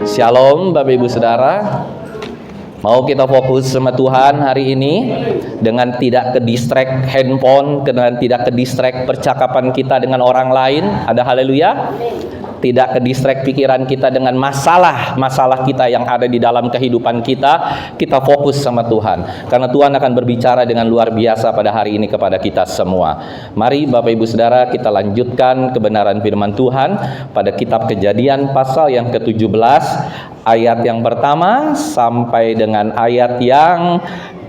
Shalom Bapak Ibu Saudara. Mau kita fokus sama Tuhan hari ini dengan tidak ke-distract handphone, dengan tidak ke-distract percakapan kita dengan orang lain. Ada haleluya. Tidak ke-distract pikiran kita dengan masalah kita yang ada di dalam kehidupan kita. Kita fokus sama Tuhan. Karena Tuhan akan berbicara dengan luar biasa pada hari ini kepada kita semua. Mari Bapak Ibu Saudara kita lanjutkan kebenaran firman Tuhan pada kitab Kejadian pasal yang ke-17. Ayat yang pertama sampai dengan ayat yang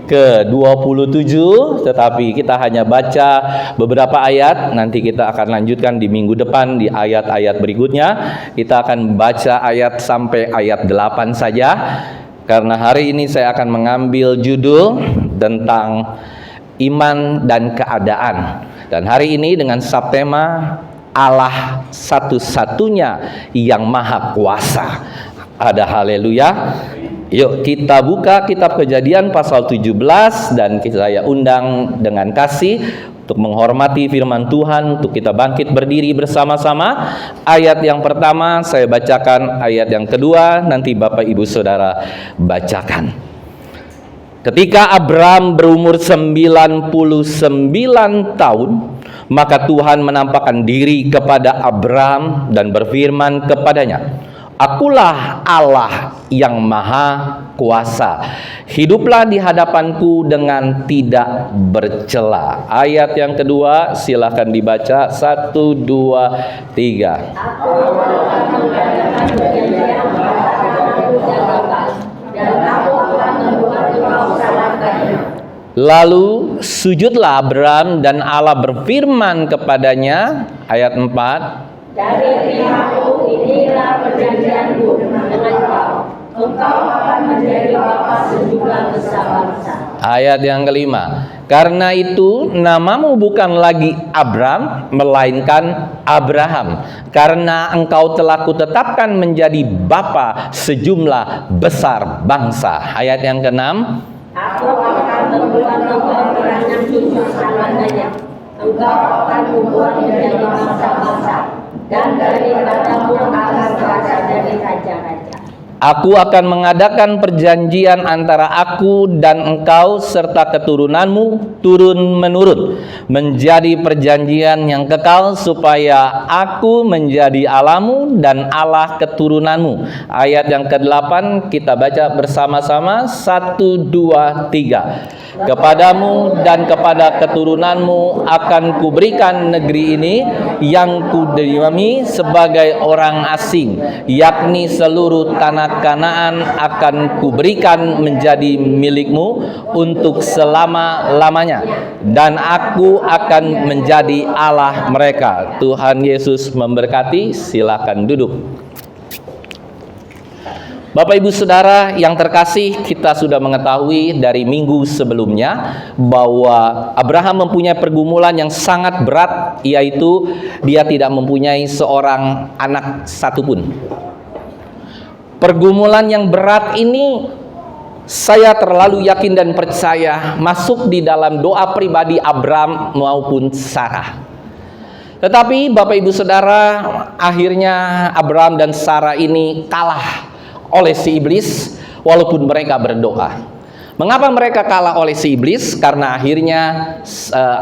ke-27, tetapi kita hanya baca beberapa ayat. Nanti kita akan lanjutkan di minggu depan di ayat-ayat berikutnya. Kita akan baca ayat sampai ayat 8 saja. Karena hari ini saya akan mengambil judul tentang iman dan keadaan. Dan hari ini dengan subtema Allah satu-satunya yang maha kuasa. Ada haleluya. Yuk kita buka kitab Kejadian pasal 17 dan saya undang dengan kasih untuk menghormati firman Tuhan, untuk kita bangkit berdiri bersama-sama. Ayat yang pertama saya bacakan, ayat yang kedua nanti Bapak Ibu Saudara bacakan. Ketika Abram berumur 99 tahun, maka Tuhan menampakkan diri kepada Abram dan berfirman kepadanya, "Akulah Allah yang maha kuasa. Hiduplah di hadapanku dengan tidak bercela." Ayat yang kedua silakan dibaca. 1, 2, 3. Lalu sujudlah Abram dan Allah berfirman kepadanya. Ayat 4. "Dari pihakku inilah perjanjianku dengan engkau. Engkau akan menjadi bapa sejumlah bangsa-bangsa." Ayat yang kelima. "Karena itu namamu bukan lagi Abram, melainkan Abraham. Karena engkau telah kutetapkan menjadi bapa sejumlah besar bangsa." Ayat yang keenam. "Aku akan membuat engkau beranak cucu selamanya. Engkau akan membuat menjadi bangsa-bangsa. Dan daripadamu akan raja dari raja-raja. Aku akan mengadakan perjanjian antara aku dan engkau serta keturunanmu turun-menurun, menjadi perjanjian yang kekal, supaya aku menjadi Allahmu dan Allah keturunanmu." Ayat yang ke-8 kita baca bersama-sama. 1, 2, 3. "Kepadamu dan kepada keturunanmu akan kuberikan negeri ini yang kudiami sebagai orang asing, yakni seluruh tanah Kanaan akan kuberikan menjadi milikmu untuk selama-lamanya, dan aku akan menjadi Allah mereka." Tuhan Yesus memberkati. Silakan duduk. Bapak Ibu Saudara yang terkasih, kita sudah mengetahui dari minggu sebelumnya bahwa Abraham mempunyai pergumulan yang sangat berat, yaitu dia tidak mempunyai seorang anak satupun. Pergumulan yang berat ini saya terlalu yakin dan percaya masuk di dalam doa pribadi Abram maupun Sarah. Tetapi Bapak Ibu Saudara, akhirnya Abram dan Sarah ini kalah oleh si iblis walaupun mereka berdoa. Mengapa mereka kalah oleh si iblis? Karena akhirnya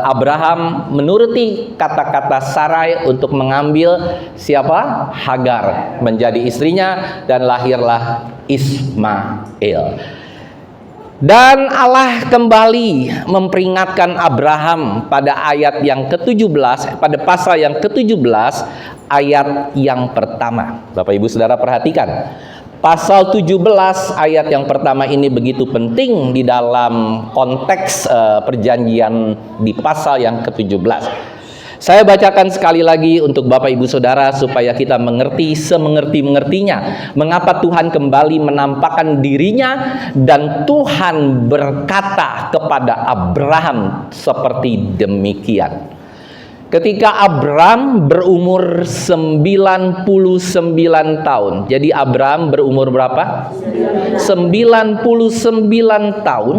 Abraham menuruti kata-kata Sarai untuk mengambil siapa? Hagar menjadi istrinya, dan lahirlah Ismail. Dan Allah kembali memperingatkan Abraham pada ayat yang ke-17, pada pasal yang ke-17 ayat yang pertama. Bapak Ibu Saudara perhatikan. Pasal 17 ayat yang pertama ini begitu penting di dalam konteks perjanjian di pasal yang ke-17. Saya bacakan sekali lagi untuk Bapak Ibu Saudara supaya kita mengerti semengerti-mengertinya. Mengapa Tuhan kembali menampakkan dirinya dan Tuhan berkata kepada Abraham seperti demikian. ketika Abram berumur 99 tahun. Jadi Abram berumur berapa? 99 tahun.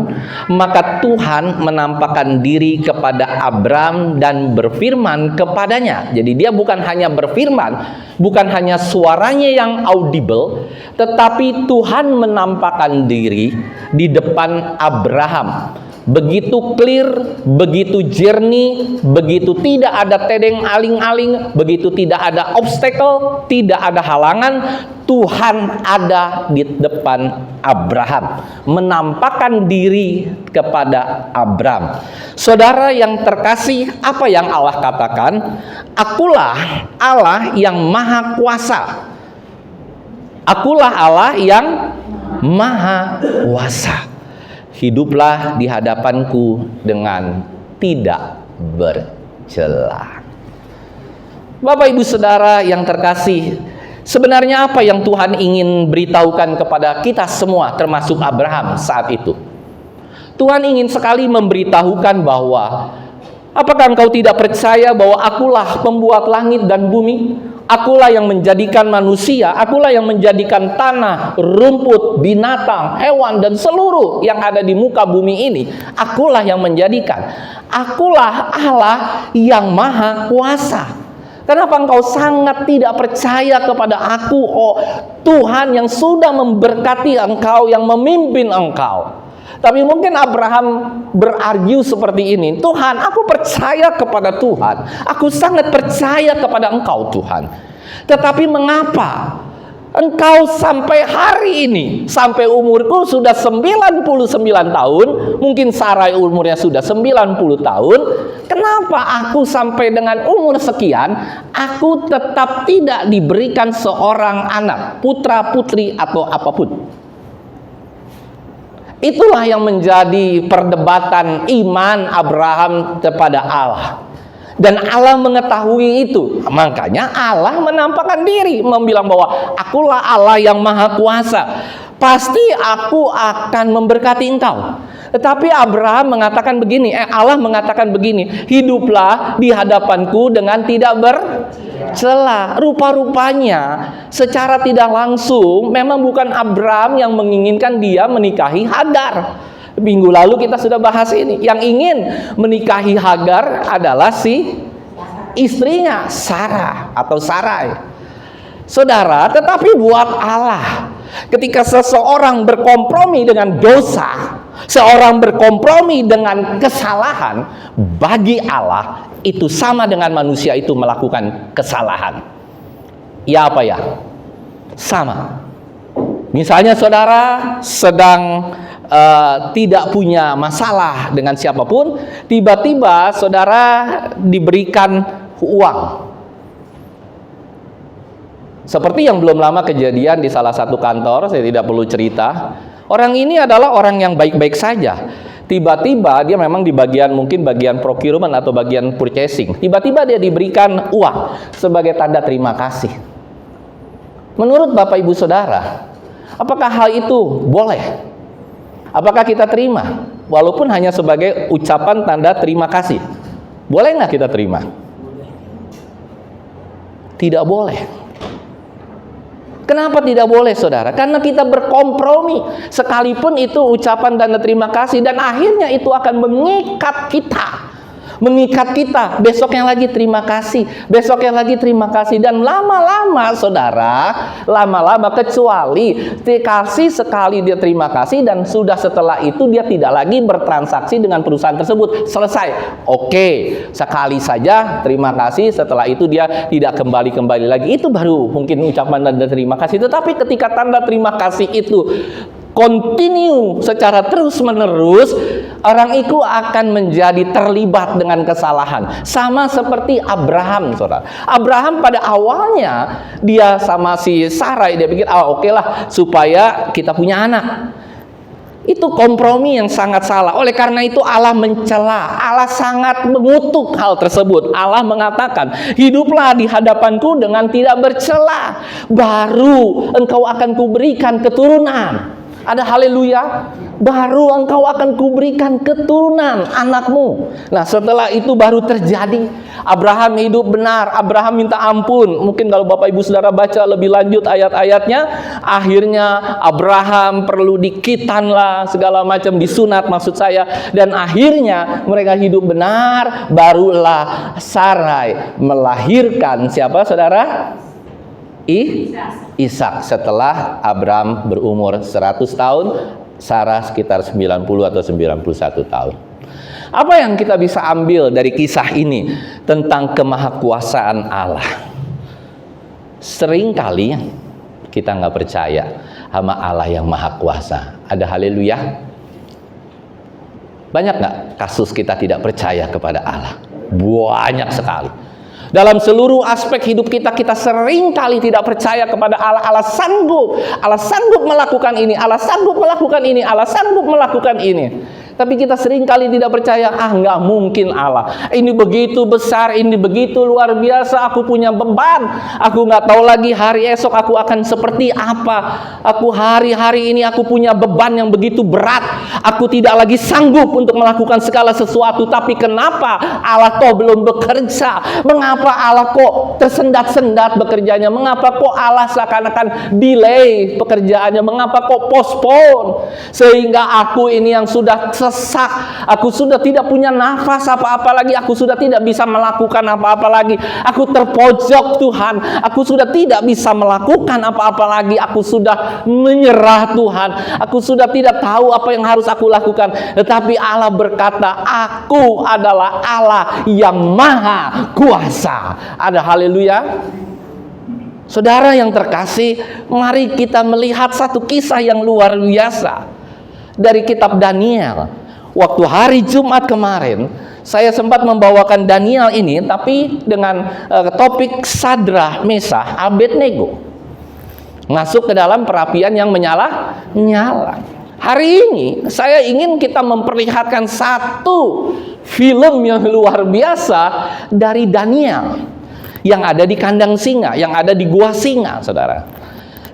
Maka Tuhan menampakkan diri kepada Abram dan berfirman kepadanya. Jadi dia bukan hanya berfirman, bukan hanya suaranya yang audible, tetapi Tuhan menampakkan diri di depan Abraham. Begitu clear, begitu jernih, begitu tidak ada tedeng aling-aling, begitu tidak ada obstacle, tidak ada halangan, Tuhan ada di depan Abraham, menampakkan diri kepada Abram. Saudara yang terkasih, apa yang Allah katakan? Akulah Allah yang maha kuasa. Akulah Allah yang maha kuasa. Hiduplah di hadapanku dengan tidak bercela. Bapak Ibu Saudara yang terkasih, sebenarnya apa yang Tuhan ingin beritahukan kepada kita semua, termasuk Abraham saat itu? Tuhan ingin sekali memberitahukan bahwa, apakah engkau tidak percaya bahwa akulah pembuat langit dan bumi? Akulah yang menjadikan manusia, akulah yang menjadikan tanah, rumput, binatang, hewan, dan seluruh yang ada di muka bumi ini. Akulah yang menjadikan. Akulah Allah yang maha kuasa. Kenapa engkau sangat tidak percaya kepada aku, oh Tuhan yang sudah memberkati engkau, yang memimpin engkau? Tapi mungkin Abraham berargu seperti ini, Tuhan, aku percaya kepada Tuhan, aku sangat percaya kepada Engkau Tuhan. Tetapi mengapa engkau sampai hari ini, sampai umurku sudah 99 tahun, mungkin Sarai umurnya sudah 90 tahun, kenapa aku sampai dengan umur sekian, aku tetap tidak diberikan seorang anak, putra, putri, atau apapun? Itulah yang menjadi perdebatan iman Abraham kepada Allah. Dan Allah mengetahui itu. Makanya Allah menampakkan diri, membilang bahwa akulah Allah yang maha kuasa. Pasti aku akan memberkati engkau. Tetapi Abraham mengatakan begini, Allah mengatakan begini, hiduplah di hadapanku dengan tidak bercela. Rupa-rupanya secara tidak langsung memang bukan Abraham yang menginginkan dia menikahi Hagar. Minggu lalu kita sudah bahas ini. Yang ingin menikahi Hagar adalah si istrinya Sarah atau Sarai. Saudara, tetapi buat Allah, ketika seseorang berkompromi dengan dosa, seorang berkompromi dengan kesalahan, bagi Allah itu sama dengan manusia itu melakukan kesalahan. Ya apa ya? Sama. Misalnya saudara sedang tidak punya masalah dengan siapapun, tiba-tiba saudara diberikan uang. Seperti yang belum lama kejadian di salah satu kantor, saya tidak perlu cerita. Orang ini adalah orang yang baik-baik saja. Tiba-tiba dia memang di bagian, mungkin bagian procurement atau bagian purchasing. Tiba-tiba dia diberikan uang sebagai tanda terima kasih. Menurut Bapak Ibu Saudara, apakah hal itu boleh? Apakah kita terima? Walaupun hanya sebagai ucapan tanda terima kasih. Boleh nggak kita terima? Tidak boleh. Kenapa tidak boleh saudara? Karena kita berkompromi. Sekalipun itu ucapan tanda terima kasih, dan akhirnya itu akan mengikat kita. Mengikat kita, besoknya lagi terima kasih, besoknya lagi terima kasih. Dan lama-lama saudara, lama-lama kecuali dikasih sekali dia terima kasih, dan sudah setelah itu dia tidak lagi bertransaksi dengan perusahaan tersebut. Selesai. Oke, sekali saja terima kasih, setelah itu dia tidak kembali lagi. Itu baru mungkin ucapan tanda terima kasih. Tetapi ketika tanda terima kasih itu continue secara terus-menerus, orang itu akan menjadi terlibat dengan kesalahan. Sama seperti Abraham, saudara. Abraham pada awalnya dia sama si Sarai, dia pikir, oke lah supaya kita punya anak. Itu kompromi yang sangat salah. Oleh karena itu Allah mencela, Allah sangat mengutuk hal tersebut. Allah mengatakan, hiduplah di hadapanku dengan tidak bercela, baru engkau akan kuberikan keturunan. Ada haleluya. Baru engkau akan kuberikan keturunan anakmu. Nah, setelah itu baru terjadi. Abraham hidup benar. Abraham minta ampun. Mungkin kalau Bapak Ibu Saudara baca lebih lanjut ayat-ayatnya, akhirnya Abraham perlu dikitan lah, segala macam disunat maksud saya. Dan akhirnya mereka hidup benar. Barulah Sarai melahirkan siapa saudara? Ishak. Setelah Abraham berumur 100 tahun, Sarah sekitar 90 atau 91 tahun. Apa yang kita bisa ambil dari kisah ini tentang kemahakuasaan Allah? Seringkali kita nggak percaya sama Allah yang maha kuasa. Ada haleluya? Banyak nggak kasus kita tidak percaya kepada Allah? Banyak sekali. Dalam seluruh aspek hidup kita, kita sering kali tidak percaya kepada Allah. Allah sanggup melakukan ini, Allah sanggup melakukan ini, Allah sanggup melakukan ini. Tapi kita sering kali tidak percaya, nggak mungkin Allah. Ini begitu besar, ini begitu luar biasa, aku punya beban. Aku nggak tahu lagi hari esok aku akan seperti apa. Aku hari-hari ini aku punya beban yang begitu berat. Aku tidak lagi sanggup untuk melakukan segala sesuatu. Tapi kenapa Allah toh belum bekerja? Mengapa Allah kok tersendat-sendat bekerjanya? Mengapa kok Allah seakan-akan delay pekerjaannya? Mengapa kok postpone? Sehingga aku ini yang sudah sesak, aku sudah tidak punya nafas apa-apa lagi, aku sudah tidak bisa melakukan apa-apa lagi, aku terpojok Tuhan, aku sudah tidak bisa melakukan apa-apa lagi, aku sudah menyerah Tuhan, aku sudah tidak tahu apa yang harus aku lakukan. Tetapi Allah berkata, aku adalah Allah yang maha kuasa. Ada haleluya. Saudara yang terkasih, mari kita melihat satu kisah yang luar biasa dari kitab Daniel. Waktu hari Jumat kemarin, saya sempat membawakan Daniel ini, tapi dengan topik Sadrah, Mesah, Abednego masuk ke dalam perapian yang menyala. Hari ini saya ingin kita memperlihatkan satu film yang luar biasa dari Daniel yang ada di kandang singa, yang ada di gua singa, saudara.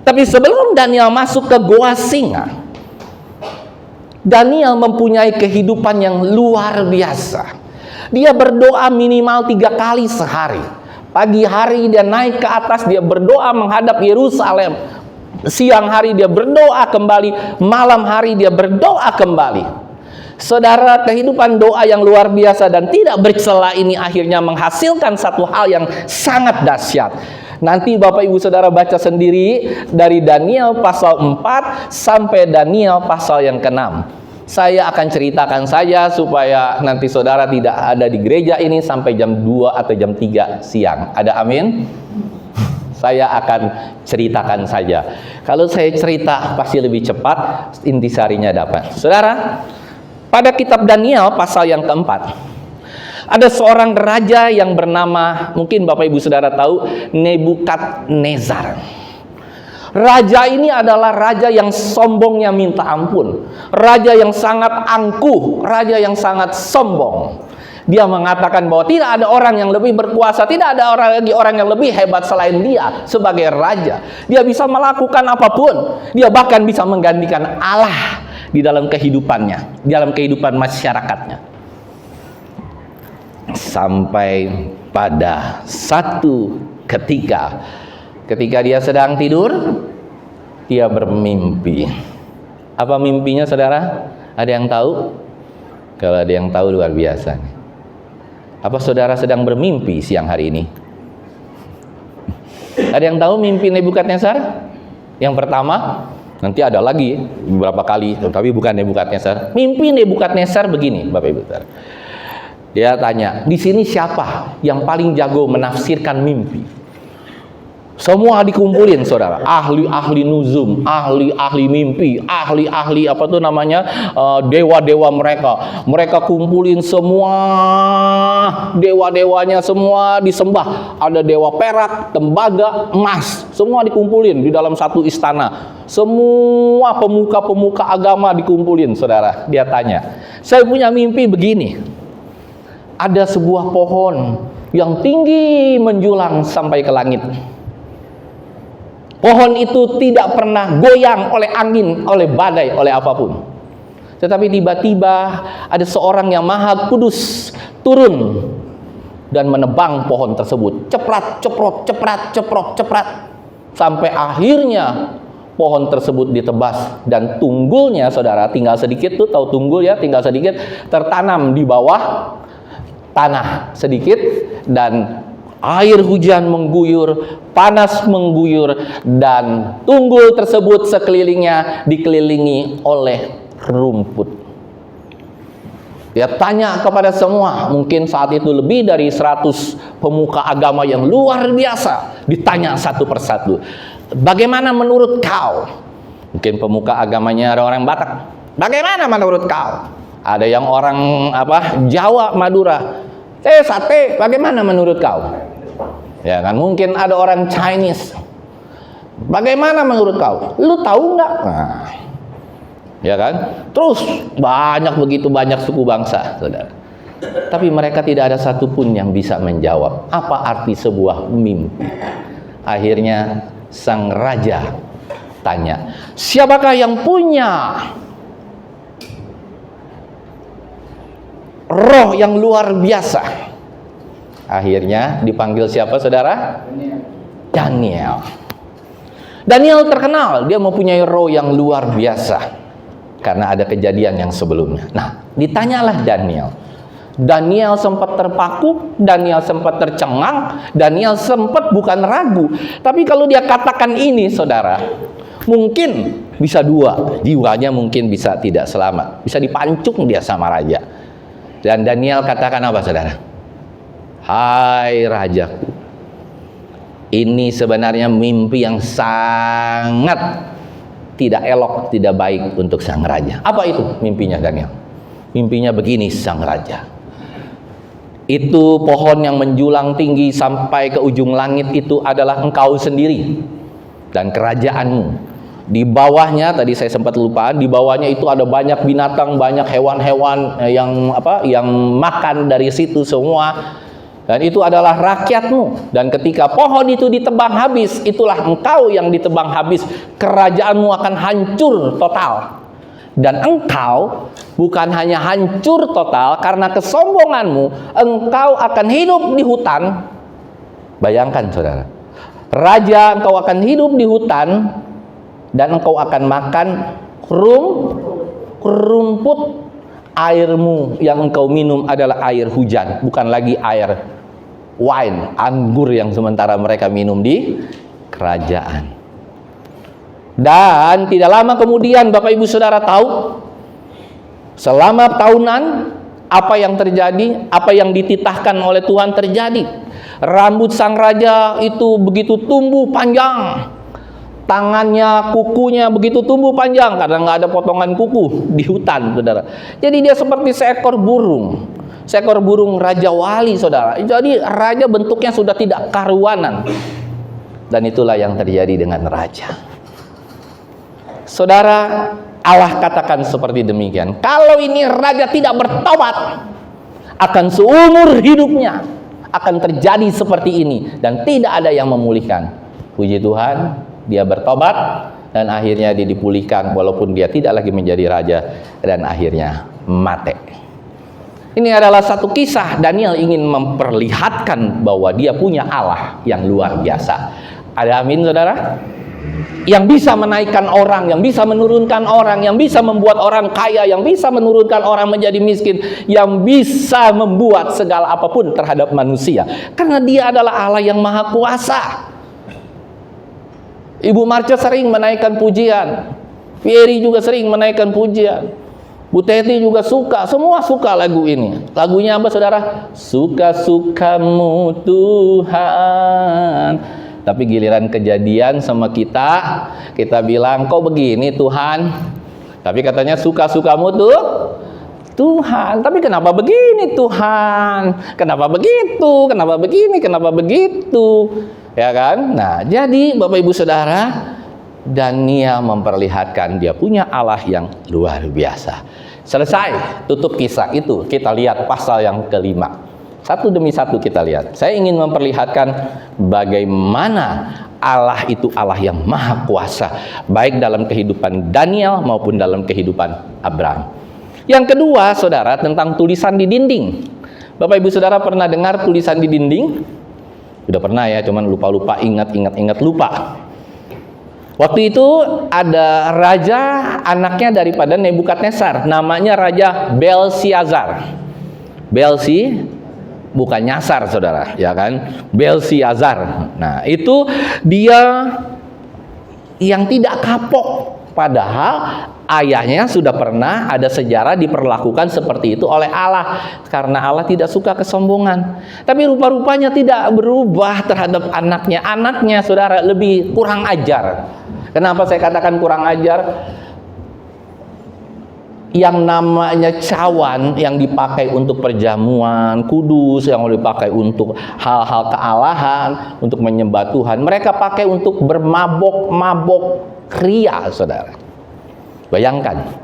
Tapi sebelum Daniel masuk ke gua singa, Daniel mempunyai kehidupan yang luar biasa. Dia berdoa minimal 3 kali sehari. Pagi hari dia naik ke atas, dia berdoa menghadap Yerusalem. Siang hari dia berdoa kembali, malam hari dia berdoa kembali. Saudara, kehidupan doa yang luar biasa dan tidak bercela ini akhirnya menghasilkan satu hal yang sangat dahsyat. Nanti Bapak Ibu Saudara baca sendiri dari Daniel pasal 4 sampai Daniel pasal yang ke-6. Saya akan ceritakan saja supaya nanti saudara tidak ada di gereja ini sampai jam 2 atau jam 3 siang. Ada amin? Saya akan ceritakan saja. Kalau saya cerita pasti lebih cepat, intisarinya dapat. Saudara, pada kitab Daniel pasal yang keempat, ada seorang raja yang bernama, mungkin Bapak Ibu Saudara tahu, Nebukadnezar. Raja ini adalah raja yang sombongnya minta ampun. Raja yang sangat angkuh, raja yang sangat sombong. Dia mengatakan bahwa tidak ada orang yang lebih berkuasa, tidak ada orang yang lebih hebat selain dia sebagai raja. Dia bisa melakukan apapun. Dia bahkan bisa menggantikan Allah di dalam kehidupannya, di dalam kehidupan masyarakatnya. Sampai pada satu ketika dia sedang tidur, dia bermimpi. Apa mimpinya saudara? Ada yang tahu? Kalau ada yang tahu luar biasa. Apa saudara sedang bermimpi siang hari ini? Ada yang tahu mimpi Nebukadnezar? Yang pertama, nanti ada lagi beberapa kali, tapi bukan Nebukadnezar. Mimpi Nebukadnezar begini, Bapak Ibu Saudara. Dia tanya, di sini siapa yang paling jago menafsirkan mimpi? Semua dikumpulin, saudara. Ahli-ahli nuzum, ahli-ahli mimpi, ahli-ahli apa tuh namanya, dewa-dewa mereka. Mereka kumpulin semua dewa-dewanya, semua disembah. Ada dewa perak, tembaga, emas, semua dikumpulin di dalam satu istana. Semua pemuka-pemuka agama dikumpulin, saudara. Dia tanya, saya punya mimpi begini. Ada sebuah pohon yang tinggi menjulang sampai ke langit. Pohon itu tidak pernah goyang oleh angin, oleh badai, oleh apapun. Tetapi tiba-tiba ada seorang yang maha kudus turun dan menebang pohon tersebut. Ceprat, ceprot, ceprat, ceprot, ceprat. Sampai akhirnya pohon tersebut ditebas. Dan tunggulnya, saudara, tinggal sedikit tuh, tahu tunggul ya, tinggal sedikit, tertanam di bawah tanah sedikit. Dan air hujan mengguyur, panas mengguyur, dan tunggul tersebut sekelilingnya dikelilingi oleh rumput. Dia tanya kepada semua, mungkin saat itu lebih dari 100 pemuka agama yang luar biasa, ditanya satu persatu, bagaimana menurut kau? Mungkin pemuka agamanya ada orang Batak, bagaimana menurut kau? Ada yang orang Jawa, Madura, sate, bagaimana menurut kau? Ya kan, mungkin ada orang Chinese, bagaimana menurut kau? Lu tahu nggak? Nah, ya kan? Terus begitu banyak suku bangsa, saudara. Tapi mereka tidak ada satupun yang bisa menjawab apa arti sebuah mimpi. Akhirnya sang raja tanya, siapakah yang punya roh yang luar biasa? Akhirnya dipanggil siapa, saudara? Daniel. Daniel terkenal, dia mempunyai roh yang luar biasa karena ada kejadian yang sebelumnya. Nah, ditanyalah Daniel. Daniel sempat terpaku, Daniel sempat tercengang, Daniel sempat bukan ragu. Tapi kalau dia katakan ini, saudara, mungkin bisa dua, jiwanya mungkin bisa tidak selamat, bisa dipancung dia sama raja. Dan Daniel katakan apa, saudara? Hai rajaku, ini sebenarnya mimpi yang sangat tidak elok, tidak baik untuk sang raja. Apa itu mimpinya Daniel? Mimpinya begini, sang raja. Itu pohon yang menjulang tinggi sampai ke ujung langit itu adalah engkau sendiri dan kerajaanmu. Di bawahnya, tadi saya sempat lupa, di bawahnya itu ada banyak binatang, banyak hewan-hewan yang makan dari situ semua. Dan itu adalah rakyatmu. Dan ketika pohon itu ditebang habis, itulah engkau yang ditebang habis. Kerajaanmu akan hancur total. Dan engkau bukan hanya hancur total karena kesombonganmu, engkau akan hidup di hutan. Bayangkan, saudara, raja, engkau akan hidup di hutan dan engkau akan makan rumput. Airmu yang engkau minum adalah air hujan, bukan lagi air wine, anggur yang sementara mereka minum di kerajaan. Dan tidak lama kemudian, Bapak Ibu Saudara tahu, selama tahunan apa yang terjadi, apa yang dititahkan oleh Tuhan terjadi. Rambut sang raja itu begitu tumbuh panjang, tangannya, kukunya begitu tumbuh panjang karena nggak ada potongan kuku di hutan, saudara. Jadi dia seperti seekor burung raja wali, saudara. Jadi raja bentuknya sudah tidak karuanan. Dan itulah yang terjadi dengan raja. Saudara, Allah katakan seperti demikian. Kalau ini raja tidak bertobat, akan seumur hidupnya akan terjadi seperti ini dan tidak ada yang memulihkan. Puji Tuhan, dia bertobat dan akhirnya dia dipulihkan walaupun dia tidak lagi menjadi raja dan akhirnya mati. Ini adalah satu kisah. Daniel ingin memperlihatkan bahwa dia punya Allah yang luar biasa. Ada amin, saudara? Yang bisa menaikkan orang, yang bisa menurunkan orang, yang bisa membuat orang kaya, yang bisa menurunkan orang menjadi miskin, yang bisa membuat segala apapun terhadap manusia. Karena dia adalah Allah yang maha kuasa. Ibu Marcia sering menaikkan pujian, Fieri juga sering menaikkan pujian, Bu Teti juga suka, semua suka lagu ini. Lagunya apa, saudara? Suka-sukamu Tuhan. Tapi giliran kejadian sama kita bilang, kok begini Tuhan? Tapi katanya suka-sukamu tuh Tuhan. Tapi kenapa begini Tuhan? Kenapa begitu? Kenapa begini? Kenapa begitu? Ya kan? Nah, jadi Bapak Ibu Saudara, Daniel memperlihatkan dia punya Allah yang luar biasa. Selesai, tutup kisah itu. Kita lihat pasal yang kelima. Satu demi satu kita lihat. Saya ingin memperlihatkan bagaimana Allah itu Allah yang maha kuasa, baik dalam kehidupan Daniel maupun dalam kehidupan Abraham. Yang kedua, saudara, tentang tulisan di dinding. Bapak Ibu Saudara pernah dengar tulisan di dinding? Sudah pernah ya, cuman lupa-lupa, ingat lupa. Waktu itu ada raja, anaknya daripada Nebukadnezar, namanya Raja Belsiazar. Bukan nyasar, saudara, ya kan? Belsiazar. Nah, itu dia yang tidak kapok, padahal ayahnya sudah pernah ada sejarah diperlakukan seperti itu oleh Allah, karena Allah tidak suka kesombongan. Tapi rupa-rupanya tidak berubah terhadap anaknya. Anaknya, saudara, lebih kurang ajar. Kenapa saya katakan kurang ajar? Yang namanya cawan yang dipakai untuk perjamuan kudus, yang dipakai untuk hal-hal kealahan, untuk menyembah Tuhan, mereka pakai untuk bermabok-mabok ria, saudara. Bayangkan,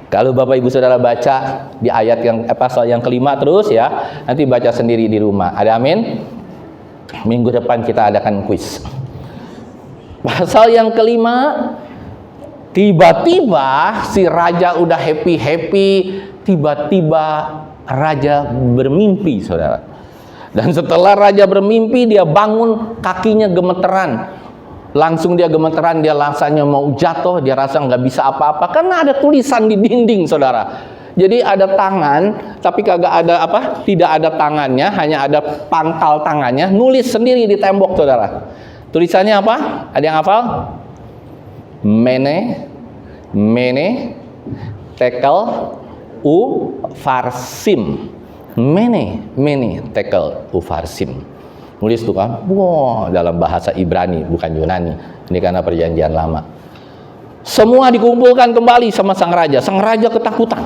kalau Bapak Ibu Saudara baca di ayat pasal yang kelima terus ya, nanti baca sendiri di rumah. Ada amin? Minggu depan kita adakan kuis. Pasal yang kelima, tiba-tiba si raja udah happy, tiba-tiba raja bermimpi, saudara. Dan setelah raja bermimpi, dia bangun, kakinya gemeteran. Langsung dia gemeteran, dia rasanya mau jatuh, dia rasa nggak bisa apa-apa karena ada tulisan di dinding, saudara. Jadi ada tangan, tapi kagak ada apa? Tidak ada tangannya, hanya ada pangkal tangannya, nulis sendiri di tembok, saudara. Tulisannya apa? Ada yang hafal? Mene tekel ufarsim. Mene tekel ufarsim. Nulis tuh kan, wow, dalam bahasa Ibrani, bukan Yunani. Ini karena perjanjian lama. Semua dikumpulkan kembali sama sang raja. Sang raja ketakutan.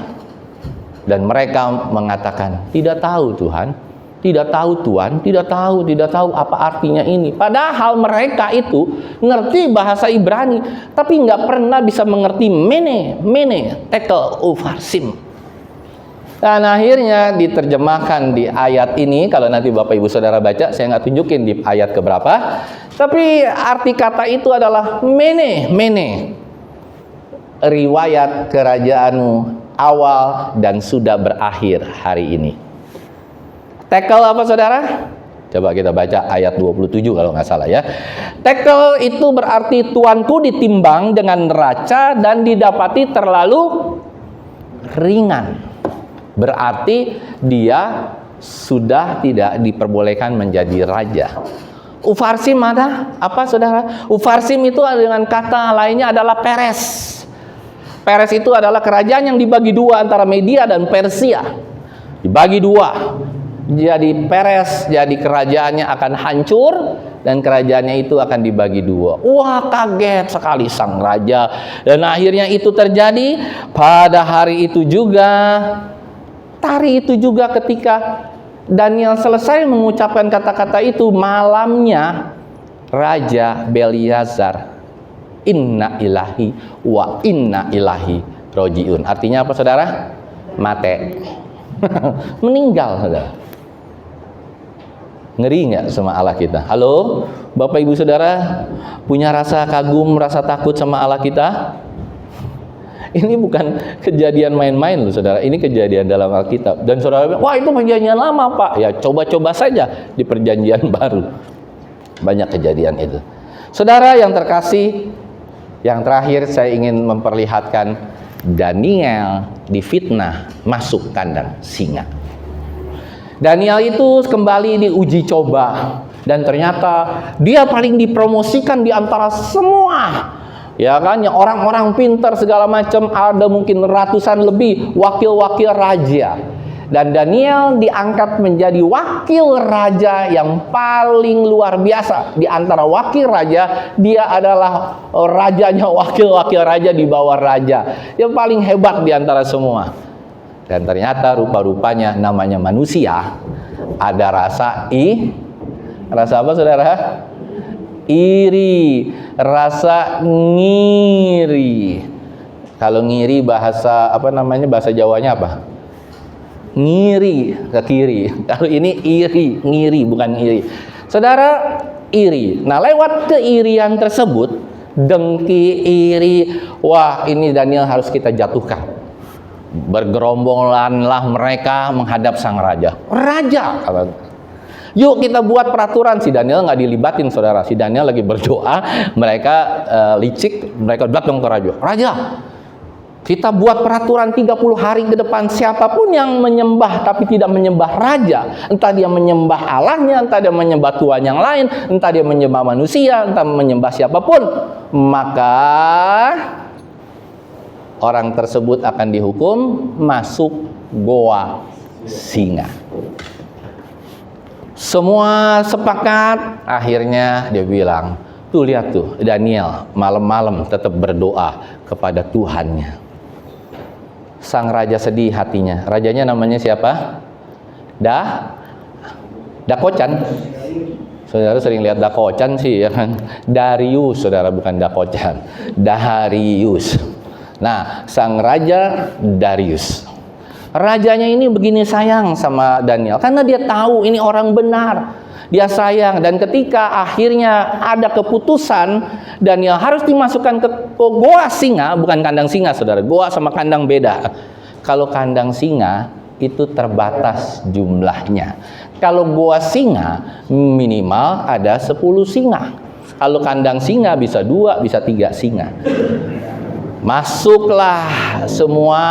Dan mereka mengatakan, tidak tahu Tuhan, tidak tahu Tuhan, tidak tahu apa artinya ini. Padahal mereka itu ngerti bahasa Ibrani, tapi nggak pernah bisa mengerti mene tekel ufarsim. Dan akhirnya diterjemahkan di ayat ini. Kalau nanti Bapak Ibu Saudara baca, saya nggak tunjukin di ayat keberapa. Tapi arti kata itu adalah mene. Riwayat kerajaanmu awal dan sudah berakhir hari ini. Tekel apa, saudara? Coba kita baca ayat 27 kalau nggak salah ya. Tekel itu berarti tuanku ditimbang dengan neraca dan didapati terlalu ringan. Berarti dia sudah tidak diperbolehkan menjadi raja. Ufarsim ada apa, saudara? Ufarsim itu dengan kata lainnya adalah Peres. Peres itu adalah kerajaan yang dibagi dua antara Media dan Persia. Dibagi dua. Jadi Peres, jadi kerajaannya akan hancur dan kerajaannya itu akan dibagi dua. Wah, kaget sekali sang raja. Dan akhirnya itu terjadi pada hari itu juga. Hari itu juga ketika Daniel selesai mengucapkan kata-kata itu, malamnya Raja Belsiazar, inna ilahi wa inna ilahi rojiun. Artinya apa, saudara? Mate. Meninggal, saudara. Ngeri nggak sama Allah kita? Halo, Bapak Ibu Saudara, punya rasa kagum, rasa takut sama Allah kita? Ini bukan kejadian main-main loh, saudara. Ini kejadian dalam Alkitab. Dan saudara bilang, wah itu perjanjian lama, Pak. Ya coba-coba saja di perjanjian baru. Banyak kejadian itu. Saudara yang terkasih, yang terakhir saya ingin memperlihatkan Daniel difitnah masuk kandang singa. Daniel itu kembali diuji coba. Dan ternyata dia paling dipromosikan di antara semua. Ya kan, ya orang-orang pintar segala macam, ada mungkin ratusan lebih wakil-wakil raja. Dan Daniel diangkat menjadi wakil raja yang paling luar biasa. Di antara wakil raja, dia adalah rajanya wakil-wakil raja di bawah raja. Yang paling hebat di antara semua. Dan ternyata rupa-rupanya namanya manusia ada rasa rasa apa, saudara? Iri, rasa ngiri. Kalau ngiri bahasa apa namanya, bahasa Jawanya apa? Ngiri ke kiri. Kalau ini iri, ngiri bukan iri. Saudara, iri. Nah, lewat keirian tersebut, dengki, iri, wah ini Daniel harus kita jatuhkan. Bergerombolanlah mereka menghadap sang raja. Raja, yuk kita buat peraturan. Si Daniel nggak dilibatin, saudara. Si Daniel lagi berdoa, mereka licik, mereka datang ke raja. Raja, kita buat peraturan 30 hari ke depan, siapapun yang menyembah tapi tidak menyembah raja, entah dia menyembah Allahnya, entah dia menyembah Tuhan yang lain, entah dia menyembah manusia, entah menyembah siapapun, maka orang tersebut akan dihukum masuk goa singa. Semua sepakat, akhirnya dia bilang, tuh lihat tuh, Daniel malam-malam tetap berdoa kepada Tuhannya. Sang raja sedih hatinya. Rajanya namanya siapa? Dakocan. Saudara sering lihat Dakocan sih ya kan? Darius, saudara, bukan Dakocan. Darius. Nah, sang raja Darius. Rajanya ini begini sayang sama Daniel karena dia tahu ini orang benar. Dia sayang, dan ketika akhirnya ada keputusan Daniel harus dimasukkan ke goa singa, bukan kandang singa, saudara. Goa sama kandang beda. Kalau kandang singa itu terbatas jumlahnya. Kalau goa singa minimal ada 10 singa. Kalau kandang singa bisa 2, bisa 3 singa. Masuklah semua,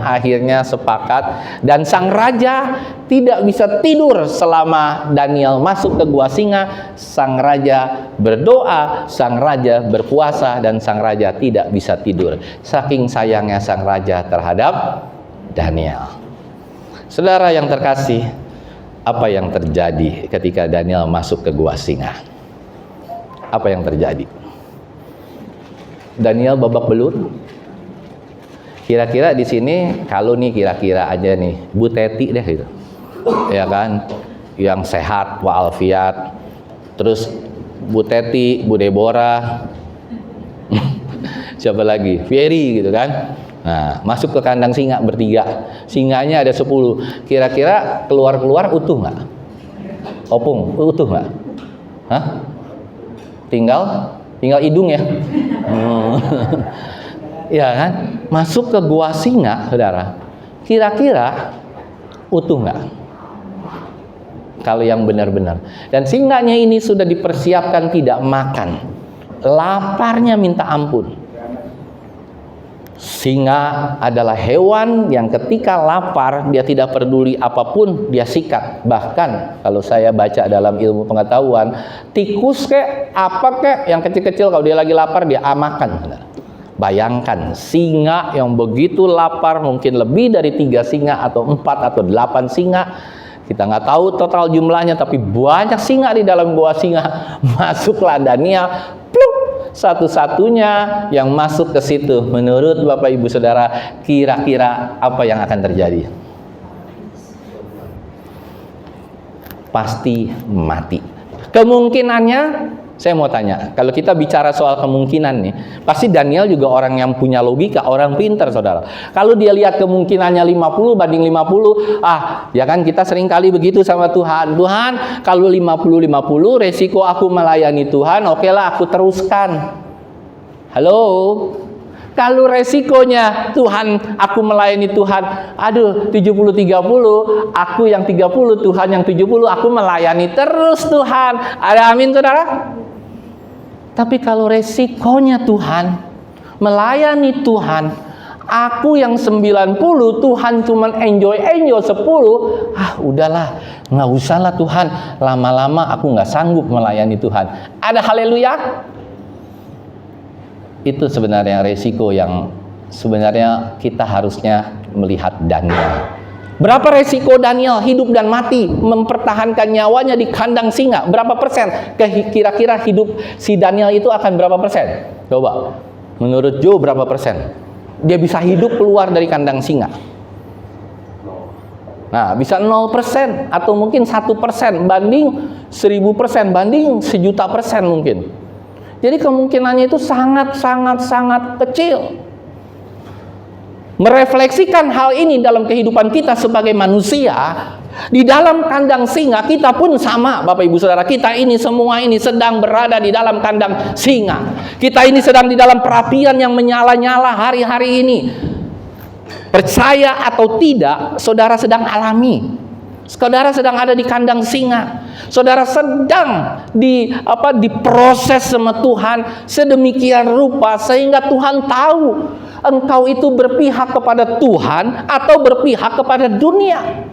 akhirnya sepakat, dan sang raja tidak bisa tidur selama Daniel masuk ke gua singa. Sang raja berdoa, sang raja berpuasa, dan sang raja tidak bisa tidur. Saking sayangnya sang raja terhadap Daniel. Saudara yang terkasih, apa yang terjadi ketika Daniel masuk ke gua singa? Apa yang terjadi? Daniel babak belur. Kira-kira di sini, kalau nih kira-kira aja nih, Bu Teti deh gitu, ya kan, yang sehat walafiat. Terus Bu Teti, Bu Deborah, siapa lagi? Ferry gitu kan. Nah, masuk ke kandang singa bertiga. Singanya ada 10. Kira-kira keluar-keluar utuh nggak? Opung, utuh nggak? Hah? Tinggal hidung ya. Ya kan? Masuk ke gua singa, saudara. Kira-kira utuh nggak? Kalau yang benar-benar. Dan singanya ini sudah dipersiapkan tidak makan. Laparnya minta ampun. Singa adalah hewan yang ketika lapar dia tidak peduli apapun dia sikat. Bahkan kalau saya baca dalam ilmu pengetahuan, tikus kek apa kek yang kecil-kecil kalau dia lagi lapar dia makan. Bayangkan singa yang begitu lapar, mungkin lebih dari 3 singa atau 4 atau 8 singa. Kita nggak tahu total jumlahnya, tapi banyak singa di dalam gua singa. Masuklah Daniel, pluk, satu-satunya yang masuk ke situ. Menurut Bapak Ibu Saudara, kira-kira apa yang akan terjadi? Pasti mati. Kemungkinannya, saya mau tanya, kalau kita bicara soal kemungkinan nih, pasti Daniel juga orang yang punya logika, orang pintar, saudara. Kalau dia lihat kemungkinannya 50 banding 50, ya kan kita sering kali begitu sama Tuhan. Tuhan, kalau 50-50 resiko aku melayani Tuhan, oke lah aku teruskan. Halo? Kalau resikonya Tuhan, aku melayani Tuhan, aduh 70-30, aku yang 30, Tuhan yang 70, aku melayani terus Tuhan. Ada amin, saudara? Tapi kalau resikonya Tuhan, melayani Tuhan, aku yang 90, Tuhan cuman enjoy 10, udahlah, nggak usah lah Tuhan, lama-lama aku nggak sanggup melayani Tuhan. Ada haleluya? Itu sebenarnya resiko yang sebenarnya kita harusnya melihat Daniel. Berapa resiko Daniel hidup dan mati mempertahankan nyawanya di kandang singa? Berapa persen? Kira-kira hidup si Daniel itu akan berapa persen? Coba. Menurut Joe berapa persen? Dia bisa hidup keluar dari kandang singa. Nah, bisa 0% atau mungkin 1% banding 1000%, banding 1.000.000% mungkin. Jadi kemungkinannya itu sangat kecil. Merefleksikan hal ini dalam kehidupan kita sebagai manusia, Di dalam kandang singa kita pun sama, Bapak Ibu Saudara. Kita ini semua ini sedang berada di dalam kandang singa. Kita ini sedang di dalam perapian yang menyala-nyala hari-hari ini. Percaya atau tidak, saudara sedang alami. Saudara sedang ada di kandang singa. Saudara sedang diproses sama Tuhan sedemikian rupa sehingga Tuhan tahu engkau itu berpihak kepada Tuhan atau berpihak kepada dunia.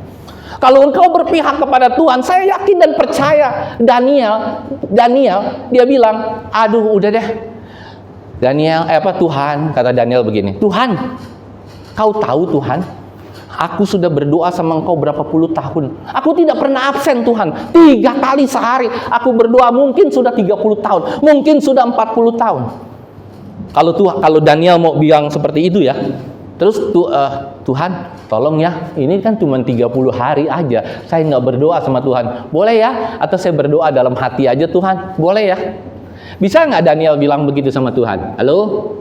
Kalau engkau berpihak kepada Tuhan, saya yakin dan percaya Daniel dia bilang, aduh udah deh. Tuhan, kata Daniel begini, Tuhan, kau tahu Tuhan, aku sudah berdoa sama engkau berapa puluh tahun. Aku tidak pernah absen Tuhan. 3 kali sehari aku berdoa, mungkin sudah 30 tahun, mungkin sudah 40 tahun. Kalau Daniel mau bilang seperti itu ya. Terus Tuhan, tolong ya, ini kan cuma 30 hari aja. Saya nggak berdoa sama Tuhan. Boleh ya? Atau saya berdoa dalam hati aja Tuhan? Boleh ya? Bisa nggak Daniel bilang begitu sama Tuhan? Halo?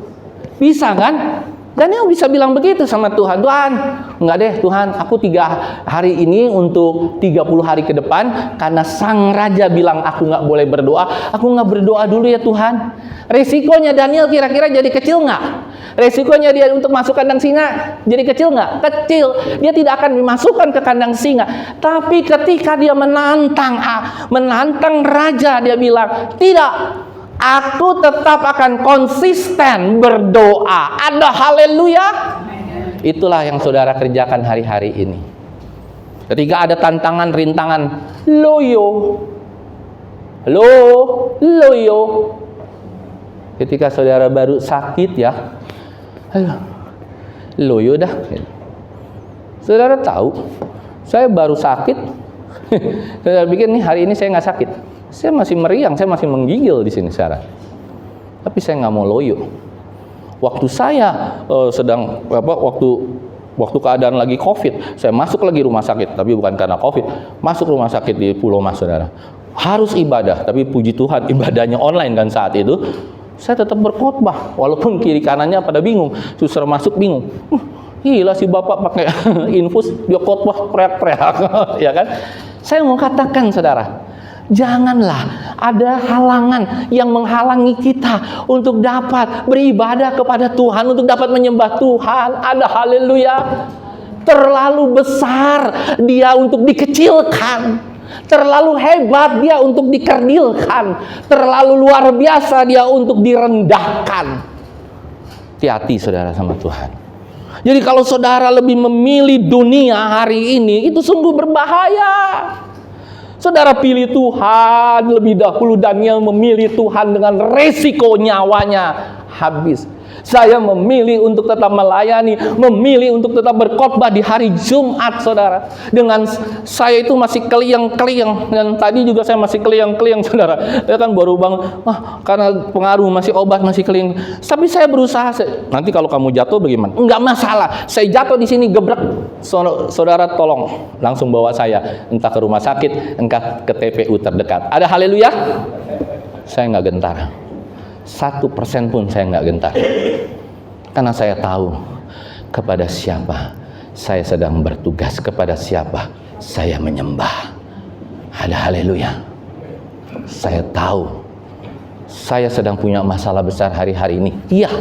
Bisa kan? Daniel bisa bilang begitu sama Tuhan. Tuhan, enggak deh Tuhan, aku 3 hari ini untuk 30 hari ke depan, karena sang raja bilang aku nggak boleh berdoa, aku nggak berdoa dulu ya Tuhan. Resikonya Daniel kira-kira jadi kecil nggak? Resikonya dia untuk masuk kandang singa jadi kecil nggak? Kecil. Dia tidak akan dimasukkan ke kandang singa. Tapi ketika dia menantang raja, dia bilang, tidak, aku tetap akan konsisten berdoa. Ada haleluya. Itulah yang saudara kerjakan hari-hari ini. Ketika ada tantangan, rintangan, loyo. Ketika saudara baru sakit ya, loyo dah. Saudara tahu, saya baru sakit. Saudara pikir nih hari ini saya nggak sakit. Saya masih meriang, saya masih menggigil di sini sekarang. Tapi saya nggak mau loyo. Waktu saya waktu keadaan lagi COVID, saya masuk lagi rumah sakit, tapi bukan karena COVID. Masuk rumah sakit di Pulau Mas, saudara. Harus ibadah, tapi puji Tuhan ibadahnya online kan saat itu. Saya tetap berkhotbah, walaupun kiri kanannya pada bingung. Suster masuk bingung. Gila si bapak pakai infus, dia khotbah teriak-teriak, ya kan? Saya mau katakan saudara, janganlah ada halangan yang menghalangi kita untuk dapat beribadah kepada Tuhan, untuk dapat menyembah Tuhan. Ada haleluya. Terlalu besar dia untuk dikecilkan. Terlalu hebat dia untuk dikerdilkan. Terlalu luar biasa dia untuk direndahkan. Hati-hati saudara sama Tuhan. Jadi kalau saudara lebih memilih dunia hari ini, itu sungguh berbahaya. Saudara pilih Tuhan lebih dahulu. Daniel memilih Tuhan dengan resiko nyawanya habis. Saya memilih untuk tetap melayani, memilih untuk tetap berkhotbah di hari Jumat, saudara. Dengan saya itu masih keliang-keliang, dan tadi juga saya masih keliang-keliang, saudara. Saya kan baru bangun, karena pengaruh masih obat masih keliang. Tapi saya berusaha. Nanti kalau kamu jatuh bagaimana? Enggak masalah. Saya jatuh di sini gebrek, saudara tolong langsung bawa saya entah ke rumah sakit, entah ke TPU terdekat. Ada haleluya? Saya nggak gentar. 1% pun saya nggak gentar, karena saya tahu kepada siapa saya sedang bertugas, kepada siapa saya menyembah. Ada haleluya. Saya tahu saya sedang punya masalah besar hari-hari ini. Iya,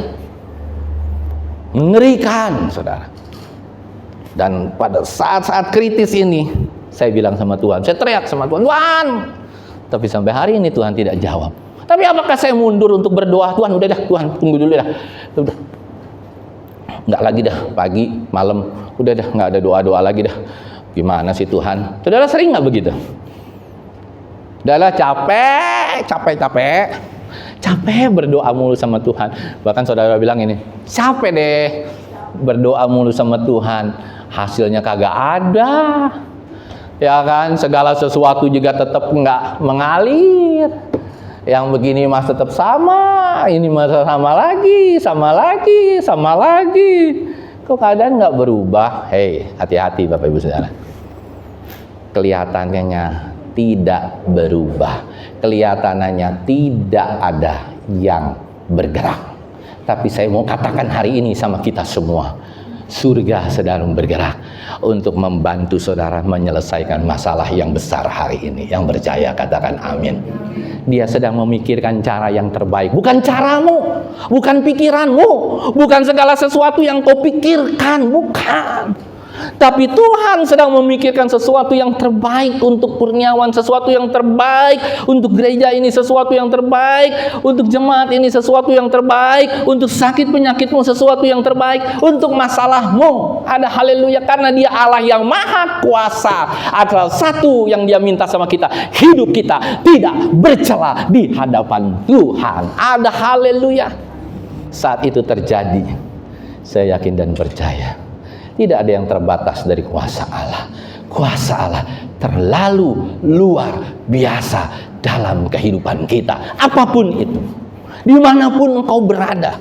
mengerikan saudara. Dan pada saat-saat kritis ini saya bilang sama Tuhan, saya teriak sama Tuhan, Tuhan. Tapi sampai hari ini Tuhan tidak jawab. Tapi apakah saya mundur untuk berdoa? Tuhan udah dah, Tuhan tunggu dulu dah. Udah. Nggak lagi dah, pagi, malam, udah dah, nggak ada doa-doa lagi dah. Gimana sih Tuhan? Saudara sering nggak begitu? Udahlah, capek berdoa mulu sama Tuhan. Bahkan saudara bilang ini, capek deh berdoa mulu sama Tuhan, hasilnya kagak ada. Ya kan, segala sesuatu juga tetap nggak mengalir. Yang begini mas tetap sama, ini mas sama lagi. Kok keadaan nggak berubah? Hei, hati-hati Bapak Ibu Saudara. Kelihatannya tidak berubah, kelihatannya tidak ada yang bergerak. Tapi saya mau katakan hari ini sama kita semua, surga sedang bergerak untuk membantu saudara menyelesaikan masalah yang besar hari ini. Yang percaya katakan amin. Dia sedang memikirkan cara yang terbaik, bukan caramu, bukan pikiranmu, bukan segala sesuatu yang kau pikirkan, bukan. Tapi Tuhan sedang memikirkan sesuatu yang terbaik untuk Kurniawan, sesuatu yang terbaik untuk gereja ini, sesuatu yang terbaik untuk jemaat ini, sesuatu yang terbaik untuk sakit penyakitmu, sesuatu yang terbaik untuk masalahmu. Ada haleluya, karena Dia Allah yang maha kuasa. Adalah satu yang Dia minta sama kita, hidup kita tidak bercela di hadapan Tuhan. Ada haleluya. Saat itu terjadi, saya yakin dan percaya tidak ada yang terbatas dari kuasa Allah. Kuasa Allah terlalu luar biasa dalam kehidupan kita. Apapun itu, dimanapun engkau berada,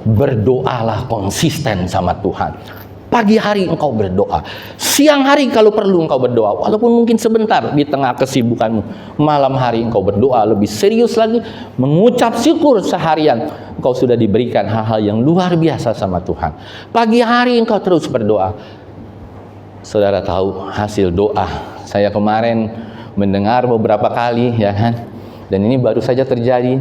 berdoalah konsisten sama Tuhan. Pagi hari engkau berdoa, siang hari kalau perlu engkau berdoa, walaupun mungkin sebentar di tengah kesibukanmu. Malam hari engkau berdoa lebih serius lagi, mengucap syukur seharian. Engkau sudah diberikan hal-hal yang luar biasa sama Tuhan. Pagi hari engkau terus berdoa. Saudara tahu hasil doa. Saya kemarin mendengar beberapa kali, ya kan? Dan ini baru saja terjadi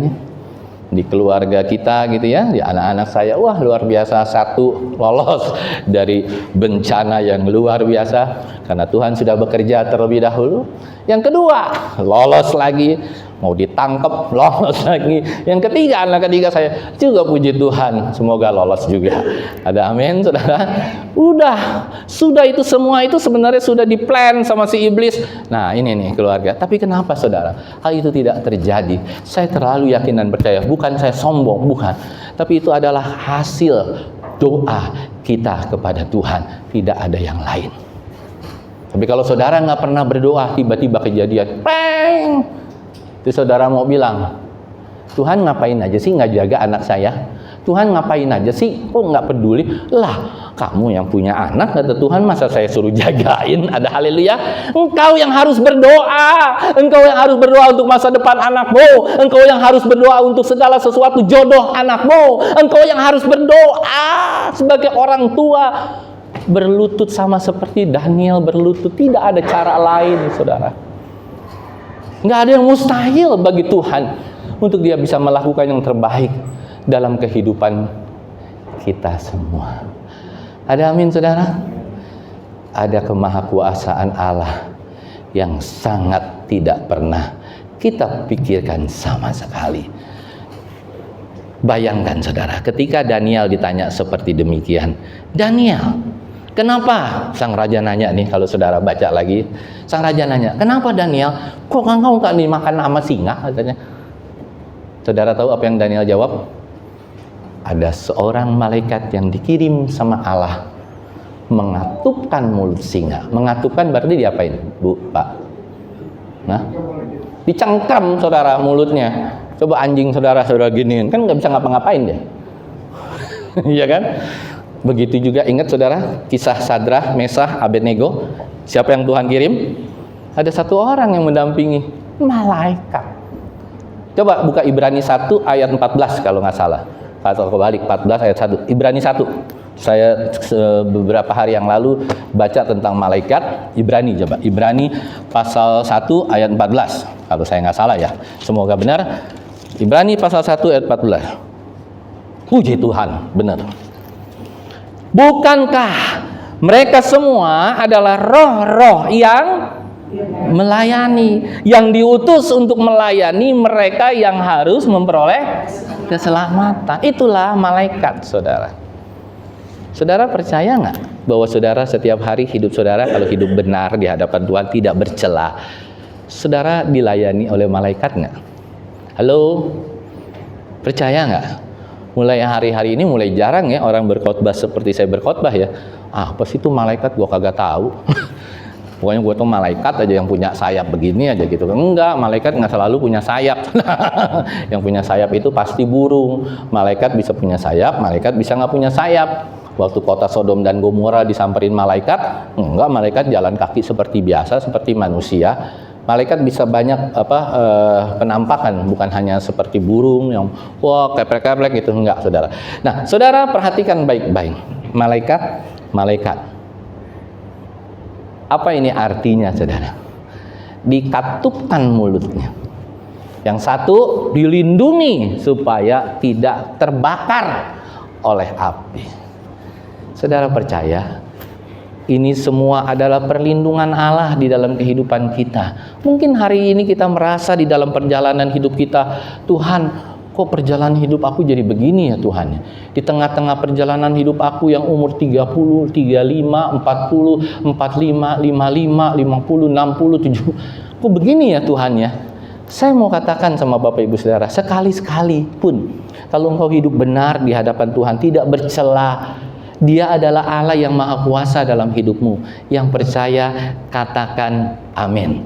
di keluarga kita gitu ya, di anak-anak saya. Wah, luar biasa, satu lolos dari bencana yang luar biasa karena Tuhan sudah bekerja terlebih dahulu. Yang kedua, lolos lagi, mau ditangkap, lolos lagi. Yang ketiga, anak ketiga saya juga, puji Tuhan, semoga lolos juga. Ada amin, saudara? Sudah itu semua itu sebenarnya sudah diplan sama si iblis. Nah, ini nih keluarga. Tapi kenapa saudara hal itu tidak terjadi? Saya terlalu yakin dan percaya, bukan saya sombong, bukan. Tapi itu adalah hasil doa kita kepada Tuhan, tidak ada yang lain. Tapi kalau saudara nggak pernah berdoa, tiba-tiba kejadian, peng, itu saudara mau bilang, Tuhan ngapain aja sih nggak jaga anak saya? Tuhan ngapain aja sih? Kok nggak peduli? Lah, kamu yang punya anak, kata Tuhan, masa saya suruh jagain? Ada haleluya. Engkau yang harus berdoa. Engkau yang harus berdoa untuk masa depan anakmu. Engkau yang harus berdoa untuk segala sesuatu jodoh anakmu. Engkau yang harus berdoa sebagai orang tua. Berlutut sama seperti Daniel berlutut. Tidak ada cara lain, saudara. Nggak ada yang mustahil bagi Tuhan untuk Dia bisa melakukan yang terbaik dalam kehidupan kita semua. Ada amin, saudara? Ada kemahakuasaan Allah yang sangat tidak pernah kita pikirkan sama sekali. Bayangkan, saudara, ketika Daniel ditanya seperti demikian, Daniel, kenapa? Sang raja nanya nih, kalau saudara baca lagi, sang raja nanya, kenapa Daniel, kok engkau nggak dimakan sama singa? Katanya. Saudara tahu apa yang Daniel jawab? Ada seorang malaikat yang dikirim sama Allah mengatupkan mulut singa. Mengatupkan berarti diapain, Bu, Pak? Nah, dicengkram, saudara, mulutnya. Coba anjing saudara giniin, kan nggak bisa ngapa-ngapain deh. Iya kan? Begitu juga, ingat saudara, kisah Sadrah, Mesah, Abednego. Siapa yang Tuhan kirim? Ada satu orang yang mendampingi, malaikat. Coba buka Ibrani 1 ayat 14 kalau nggak salah. Atau kebalik, 14 ayat 1. Ibrani 1. Saya beberapa hari yang lalu baca tentang malaikat. Ibrani, coba. Ibrani pasal 1 ayat 14. Kalau saya nggak salah ya. Semoga benar. Ibrani pasal 1 ayat 14. Puji Tuhan, benar. Bukankah mereka semua adalah roh-roh yang melayani, yang diutus untuk melayani mereka yang harus memperoleh keselamatan? Itulah malaikat, saudara. Saudara percaya nggak bahwa saudara setiap hari hidup saudara, kalau hidup benar di hadapan Tuhan, tidak bercela, saudara dilayani oleh malaikat nggak? Halo, percaya nggak? Mulai hari-hari ini mulai jarang ya orang berkhotbah seperti saya berkhotbah ya. Apa sih itu malaikat? Gua kagak tahu. Pokoknya gue tuh malaikat aja yang punya sayap begini aja gitu. Enggak, malaikat nggak selalu punya sayap. Yang punya sayap itu pasti burung. Malaikat bisa punya sayap, malaikat bisa nggak punya sayap. Waktu kota Sodom dan Gomora disamperin malaikat, enggak, malaikat jalan kaki seperti biasa, seperti manusia. Malaikat bisa banyak penampakan, bukan hanya seperti burung yang wah keprek-keprek gitu, enggak, saudara. Nah, saudara perhatikan baik-baik. Malaikat malaikat. Apa ini artinya, saudara? Dikatupkan mulutnya. Yang satu dilindungi supaya tidak terbakar oleh api. Saudara percaya, ini semua adalah perlindungan Allah di dalam kehidupan kita. Mungkin hari ini kita merasa di dalam perjalanan hidup kita, Tuhan, kok perjalanan hidup aku jadi begini ya Tuhan? Di tengah-tengah perjalanan hidup aku yang umur 30, 35, 40, 45, 55, 50, 60, 70, kok begini ya Tuhan ya? Saya mau katakan sama Bapak Ibu Saudara, sekali-sekali pun kalau engkau hidup benar di hadapan Tuhan, tidak bercela, Dia adalah Allah yang maha kuasa dalam hidupmu. Yang percaya katakan amin.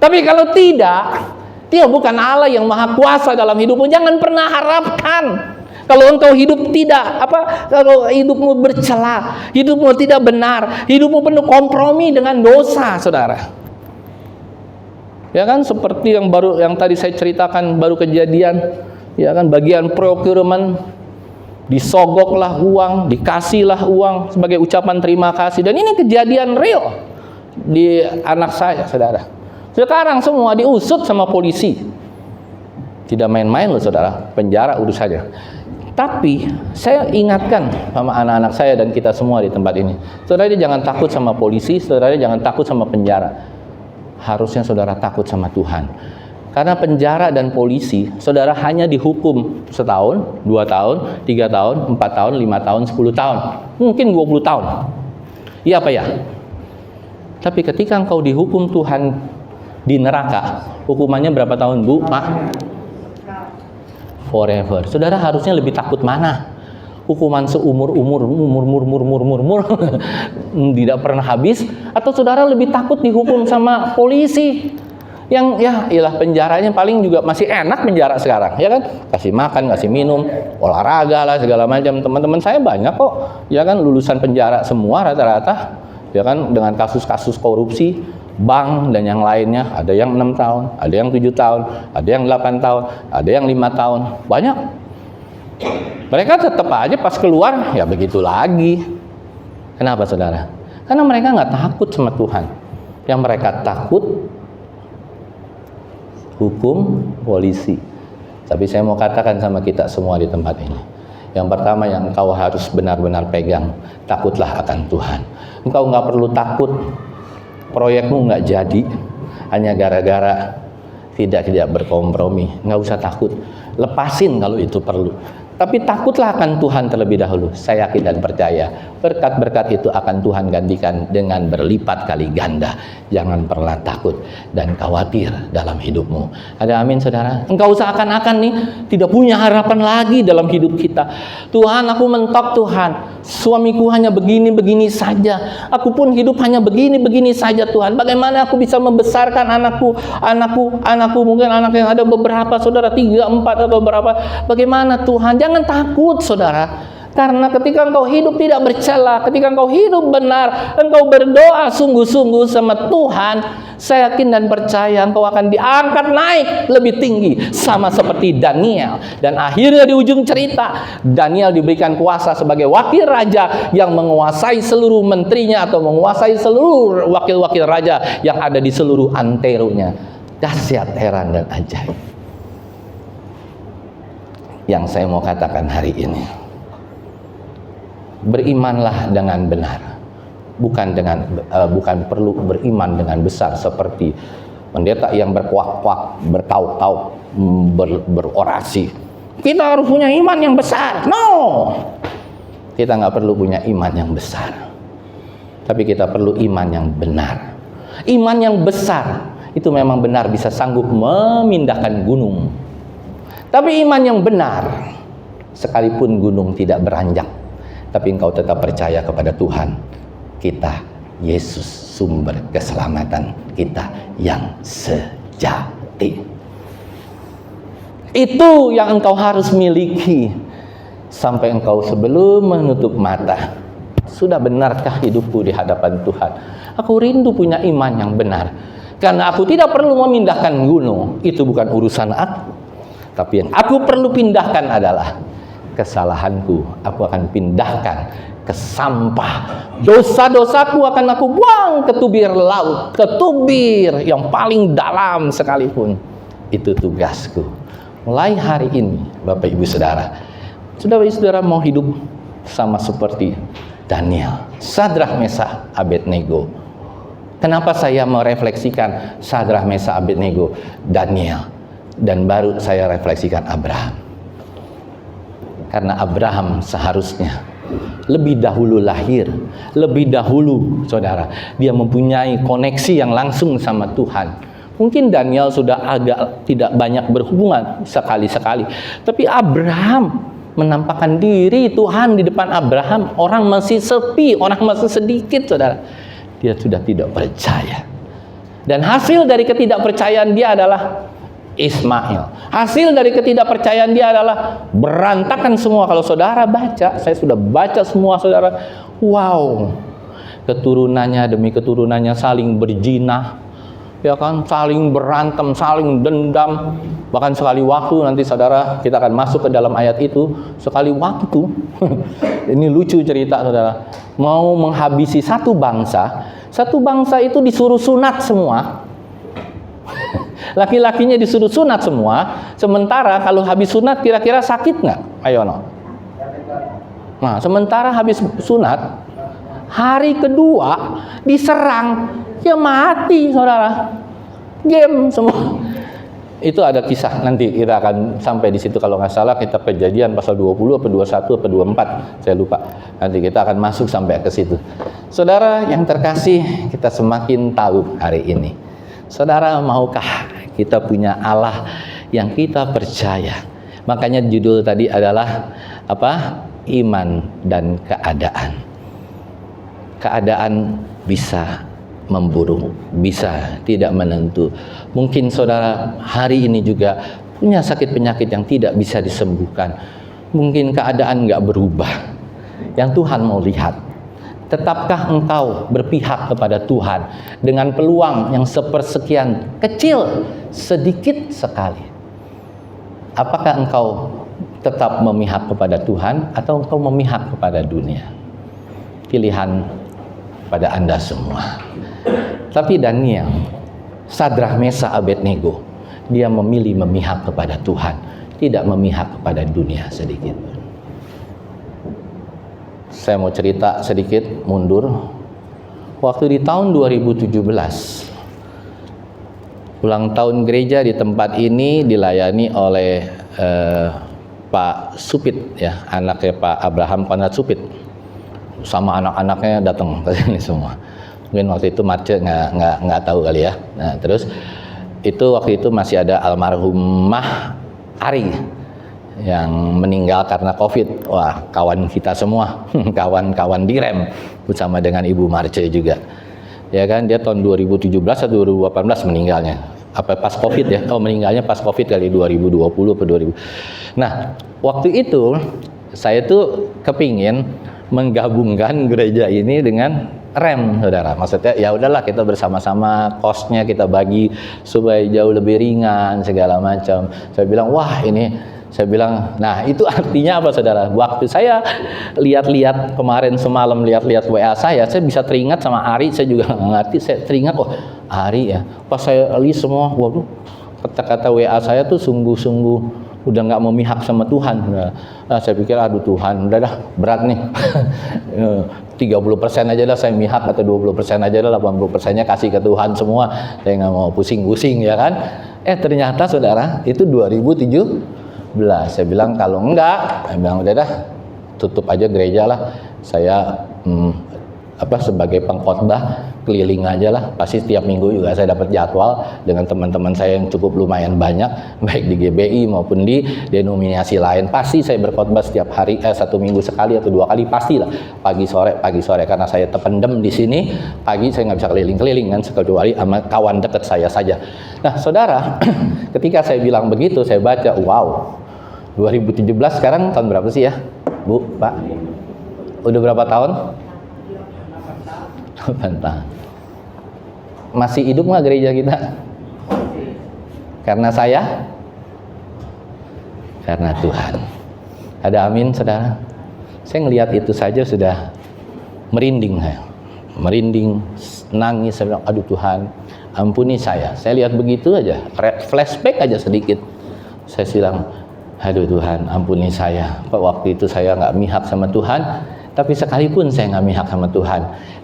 Tapi kalau tidak, Dia bukan Allah yang maha kuasa dalam hidupmu. Jangan pernah harapkan kalau engkau hidup kalau hidupmu bercela, hidupmu tidak benar, hidupmu penuh kompromi dengan dosa, saudara. Ya kan, seperti yang tadi saya ceritakan, baru kejadian, ya kan, bagian procurement, disogoklah uang, dikasihlah uang sebagai ucapan terima kasih, dan ini kejadian real di anak saya, saudara. Sekarang semua diusut sama polisi, tidak main-main loh saudara, penjara urusannya. Tapi saya ingatkan sama anak-anak saya dan kita semua di tempat ini, saudara jangan takut sama polisi, saudara jangan takut sama penjara. Harusnya saudara takut sama Tuhan. Karena penjara dan polisi, saudara hanya dihukum 1 tahun, 2 tahun, 3 tahun, 4 tahun, 5 tahun, 10 tahun, mungkin 20 tahun. Iya apa ya? Tapi ketika engkau dihukum Tuhan di neraka, hukumannya berapa tahun, Bu, Pak? Forever. Saudara harusnya lebih takut mana? Hukuman seumur tidak pernah habis, atau saudara lebih takut dihukum sama polisi yang ya iyalah penjaranya paling juga masih enak penjara sekarang, ya kan, kasih makan, kasih minum, olahraga lah segala macam. Teman-teman saya banyak kok, ya kan, lulusan penjara semua rata-rata, ya kan, dengan kasus-kasus korupsi bank dan yang lainnya. Ada yang 6 tahun, ada yang 7 tahun, ada yang 8 tahun, ada yang 5 tahun, banyak. Mereka tetap aja pas keluar ya begitu lagi. Kenapa saudara? Karena mereka nggak takut sama Tuhan. Yang mereka takut hukum polisi. Tapi saya mau katakan sama kita semua di tempat ini, yang pertama yang engkau harus benar-benar pegang, takutlah akan Tuhan. Engkau nggak perlu takut proyekmu nggak jadi hanya gara-gara tidak berkompromi. Nggak usah takut, lepasin kalau itu perlu. Tapi takutlah akan Tuhan terlebih dahulu. Saya yakin dan percaya berkat-berkat itu akan Tuhan gantikan dengan berlipat kali ganda. Jangan pernah takut dan khawatir dalam hidupmu. Ada amin saudara? Engkau seakan-akan nih tidak punya harapan lagi dalam hidup kita. Tuhan, aku mentok Tuhan. Suamiku hanya begini-begini saja. Aku pun hidup hanya begini-begini saja Tuhan. Bagaimana aku bisa membesarkan anakku mungkin anak yang ada beberapa saudara, 3, 4 atau berapa. Bagaimana Tuhan? Jangan takut saudara. Karena ketika engkau hidup tidak bercela, ketika engkau hidup benar, engkau berdoa sungguh-sungguh sama Tuhan, saya yakin dan percaya engkau akan diangkat naik lebih tinggi, sama seperti Daniel. Dan akhirnya di ujung cerita, Daniel diberikan kuasa sebagai wakil raja yang menguasai seluruh menterinya atau menguasai seluruh wakil-wakil raja yang ada di seluruh anteronya. Dahsyat, heran dan ajaib. Yang saya mau katakan hari ini, berimanlah dengan benar, bukan perlu beriman dengan besar seperti pendeta yang berkuak-kuak, berkauk-kauk, berorasi. Kita harus punya iman yang besar. No, kita nggak perlu punya iman yang besar, tapi kita perlu iman yang benar. Iman yang besar itu memang benar bisa sanggup memindahkan gunung. Tapi iman yang benar, sekalipun gunung tidak beranjak, tapi engkau tetap percaya kepada Tuhan kita, Yesus sumber keselamatan kita yang sejati. Itu yang engkau harus miliki sampai engkau sebelum menutup mata. Sudah benarkah hidupku di hadapan Tuhan? Aku rindu punya iman yang benar, karena aku tidak perlu memindahkan gunung. Itu bukan urusan aku. Tapi yang aku perlu pindahkan adalah kesalahanku aku akan pindahkan ke sampah. Dosa-dosaku akan aku buang ke tubir laut, ke tubir yang paling dalam sekalipun. Itu tugasku. Mulai hari ini, Bapak Ibu Saudara, saudara-saudara mau hidup sama seperti Daniel, Sadrah, Mesah, Abednego. Kenapa saya merefleksikan Sadrah, Mesah, Abednego, Daniel, dan baru saya refleksikan Abraham? Karena Abraham seharusnya lebih dahulu lahir, lebih dahulu, saudara, dia mempunyai koneksi yang langsung sama Tuhan. Mungkin Daniel sudah agak tidak banyak berhubungan sekali-sekali, tapi Abraham menampakkan diri Tuhan di depan Abraham. Orang masih sepi, orang masih sedikit, saudara. Dia sudah tidak percaya. Dan hasil dari ketidakpercayaan dia adalah Ismail. Hasil dari ketidakpercayaan dia adalah berantakan semua. Kalau saudara baca, saya sudah baca semua, saudara. Wow, keturunannya demi keturunannya saling berjinah, ya kan, saling berantem, saling dendam. Bahkan sekali waktu, nanti saudara kita akan masuk ke dalam ayat itu. Sekali waktu ini lucu cerita, saudara, mau menghabisi satu bangsa itu disuruh sunat semua. Laki-lakinya disuruh sunat semua. Sementara kalau habis sunat kira-kira sakit nggak? Ayo no. Nah, sementara habis sunat, hari kedua diserang, ya mati, saudara. Game semua. Itu ada kisah, nanti kita akan sampai di situ kalau nggak salah, kita Kejadian pasal 20 atau 21 atau 24, saya lupa. Nanti kita akan masuk sampai ke situ. Saudara yang terkasih, kita semakin tahu hari ini. Saudara, maukah kita punya Allah yang kita percaya? Makanya judul tadi adalah apa? Iman dan keadaan. Keadaan bisa memburuk, bisa tidak menentu. Mungkin saudara hari ini juga punya sakit penyakit yang tidak bisa disembuhkan. Mungkin keadaan nggak berubah. Yang Tuhan mau lihat, tetapkah engkau berpihak kepada Tuhan dengan peluang yang sepersekian kecil, sedikit sekali? Apakah engkau tetap memihak kepada Tuhan atau engkau memihak kepada dunia? Pilihan pada Anda semua. Tapi Daniel, Sadrah, Mesah, Abednego, dia memilih memihak kepada Tuhan, tidak memihak kepada dunia sedikit pun. Saya mau cerita sedikit mundur. Waktu di tahun 2017, ulang tahun gereja di tempat ini dilayani oleh Pak Supit, ya, anaknya Pak Abraham Konrad Supit, sama anak-anaknya datang ke sini semua. Mungkin waktu itu Marce nggak tahu kali ya. Nah, terus itu waktu itu masih ada almarhumah Ari yang meninggal karena COVID. Wah, kawan kita semua, kawan-kawan di REM bersama dengan Ibu Marce juga. Ya kan, dia tahun 2017 atau 2018 meninggalnya. Apa pas COVID ya? Oh, meninggalnya pas COVID kali 2020 atau 2000. Nah, waktu itu saya tuh kepingin menggabungkan gereja ini dengan REM, saudara. Maksudnya ya udahlah, kita bersama-sama, kosnya kita bagi supaya jauh lebih ringan segala macam. Saya bilang, wah ini, saya bilang, nah itu artinya apa, saudara? Waktu saya lihat-lihat kemarin semalam, lihat-lihat WA saya bisa teringat sama Ari. Saya juga nggak ngerti, saya teringat, oh Ari ya. Pas saya list semua, waduh, kata-kata WA saya tuh sungguh-sungguh udah nggak memihak sama Tuhan. Nah, saya pikir aduh Tuhan, udah dah berat nih. 30% aja lah saya mihak, atau 20% aja lah, 80%-nya kasih ke Tuhan semua. Saya nggak mau pusing-pusing, ya kan. Ternyata saudara, itu 2017. Saya bilang kalau enggak, saya bilang udah dah tutup aja gereja lah. Saya sebagai pengkhotbah keliling aja lah. Pasti setiap minggu juga saya dapat jadwal dengan teman-teman saya yang cukup lumayan banyak, baik di GBI maupun di denominasi lain. Pasti saya berkhotbah setiap hari, 1 minggu sekali atau 2 kali, pastilah pagi sore. Karena saya terpendam di sini, pagi saya nggak bisa keliling-keliling kan, kecuali sama kawan dekat saya saja. Nah saudara, ketika saya bilang begitu, saya baca, wow, 2017 sekarang tahun berapa sih ya, Bu, Pak? Udah berapa tahun? 8 tahun. Masih hidup nggak gereja kita? Karena saya? Karena Tuhan. Ada amin, saudara? Saya ngelihat itu saja sudah merinding saya. Merinding, nangis, saya bilang, aduh Tuhan, ampuni saya. Saya lihat begitu aja, flashback aja sedikit. Saya bilang, aduh Tuhan, ampuni saya. Waktu itu saya nggak mihak sama Tuhan, tapi sekalipun saya nggak mihak sama Tuhan,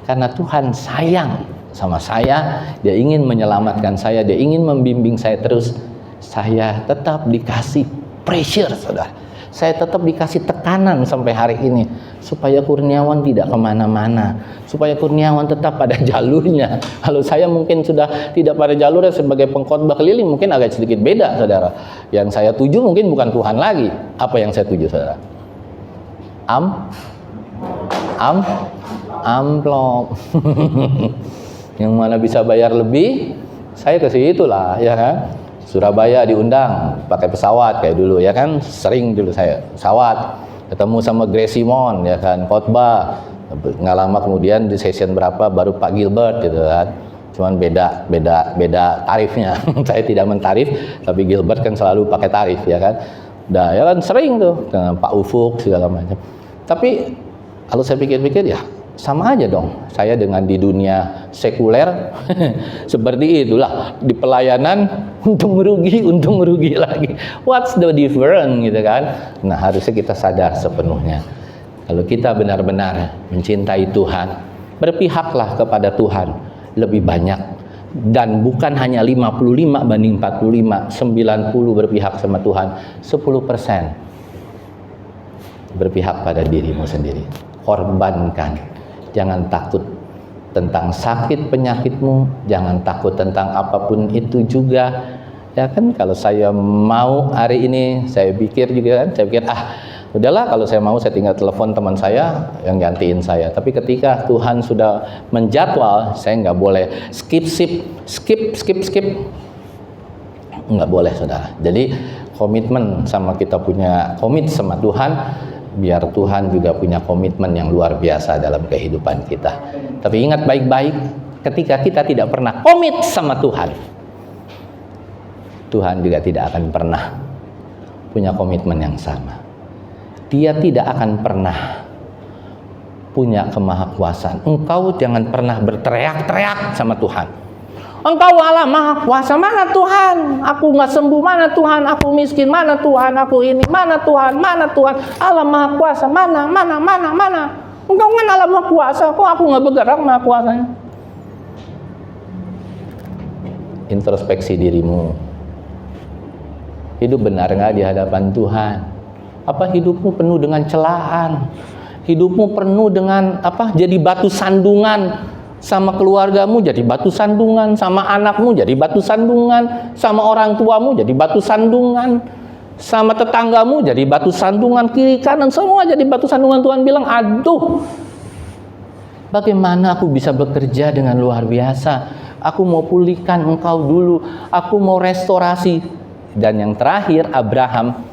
karena Tuhan sayang sama saya, Dia ingin menyelamatkan saya, Dia ingin membimbing saya terus. Saya tetap dikasih pressure, saudara. Saya tetap dikasih tekanan sampai hari ini, supaya Kurniawan tidak kemana-mana, supaya Kurniawan tetap pada jalurnya. Kalau saya mungkin sudah tidak pada jalurnya sebagai pengkhotbah keliling, mungkin agak sedikit beda, saudara. Yang saya tuju mungkin bukan Tuhan lagi. Apa yang saya tuju, saudara? Amplop. Yang mana bisa bayar lebih, saya ke situ lah, ya kan? Surabaya diundang pakai pesawat kayak dulu, ya kan? Sering dulu saya pesawat, ketemu sama Grace Simon, ya kan? Khotbah. Nggak lama kemudian di session berapa baru Pak Gilbert, gitu kan? Cuman beda tarifnya. Saya tidak mentarif, tapi Gilbert kan selalu pakai tarif, ya kan? Udah, ya kan, sering tuh dengan Pak Ufuk segala macam. Tapi kalau saya pikir-pikir, ya sama aja dong. Saya dengan di dunia sekuler seperti itulah, di pelayanan untung rugi lagi. What's the difference, gitu kan? Nah, harusnya kita sadar sepenuhnya. Kalau kita benar-benar mencintai Tuhan, berpihaklah kepada Tuhan lebih banyak. Dan bukan hanya 55 banding 45, 90 berpihak sama Tuhan, 10% berpihak pada dirimu sendiri. Korbankan. Jangan takut tentang sakit penyakitmu, jangan takut tentang apapun itu juga. Ya kan, kalau saya mau hari ini, saya pikir juga kan, saya pikir udahlah, kalau saya mau saya tinggal telepon teman saya yang gantiin saya. Tapi ketika Tuhan sudah menjadwal, saya nggak boleh skip. Nggak boleh, saudara. Jadi komitmen kita punya komit sama Tuhan, biar Tuhan juga punya komitmen yang luar biasa dalam kehidupan kita. Tapi ingat baik-baik, ketika kita tidak pernah komit sama Tuhan, Tuhan juga tidak akan pernah punya komitmen yang sama. Dia tidak akan pernah punya kemahakuasaan. Engkau jangan pernah berteriak-teriak sama Tuhan. Engkau Allah Maha Kuasa, mana Tuhan? Aku nggak sembuh, mana Tuhan? Aku miskin, mana Tuhan? Aku ini, mana Tuhan? Mana Tuhan? Allah Maha Kuasa, mana? Engkau kan Allah Maha Kuasa, kok aku nggak bergerak Maha Kuasanya? Introspeksi dirimu. Hidup benar nggak di hadapan Tuhan? Apa hidupmu penuh dengan celaan? Hidupmu penuh dengan jadi batu sandungan? Sama keluargamu jadi batu sandungan, sama anakmu jadi batu sandungan, sama orang tuamu jadi batu sandungan, sama tetanggamu jadi batu sandungan, kiri kanan semua jadi batu sandungan. Tuhan bilang, aduh, bagaimana aku bisa bekerja dengan luar biasa? Aku mau pulihkan engkau dulu, aku mau restorasi. Dan yang terakhir, Abraham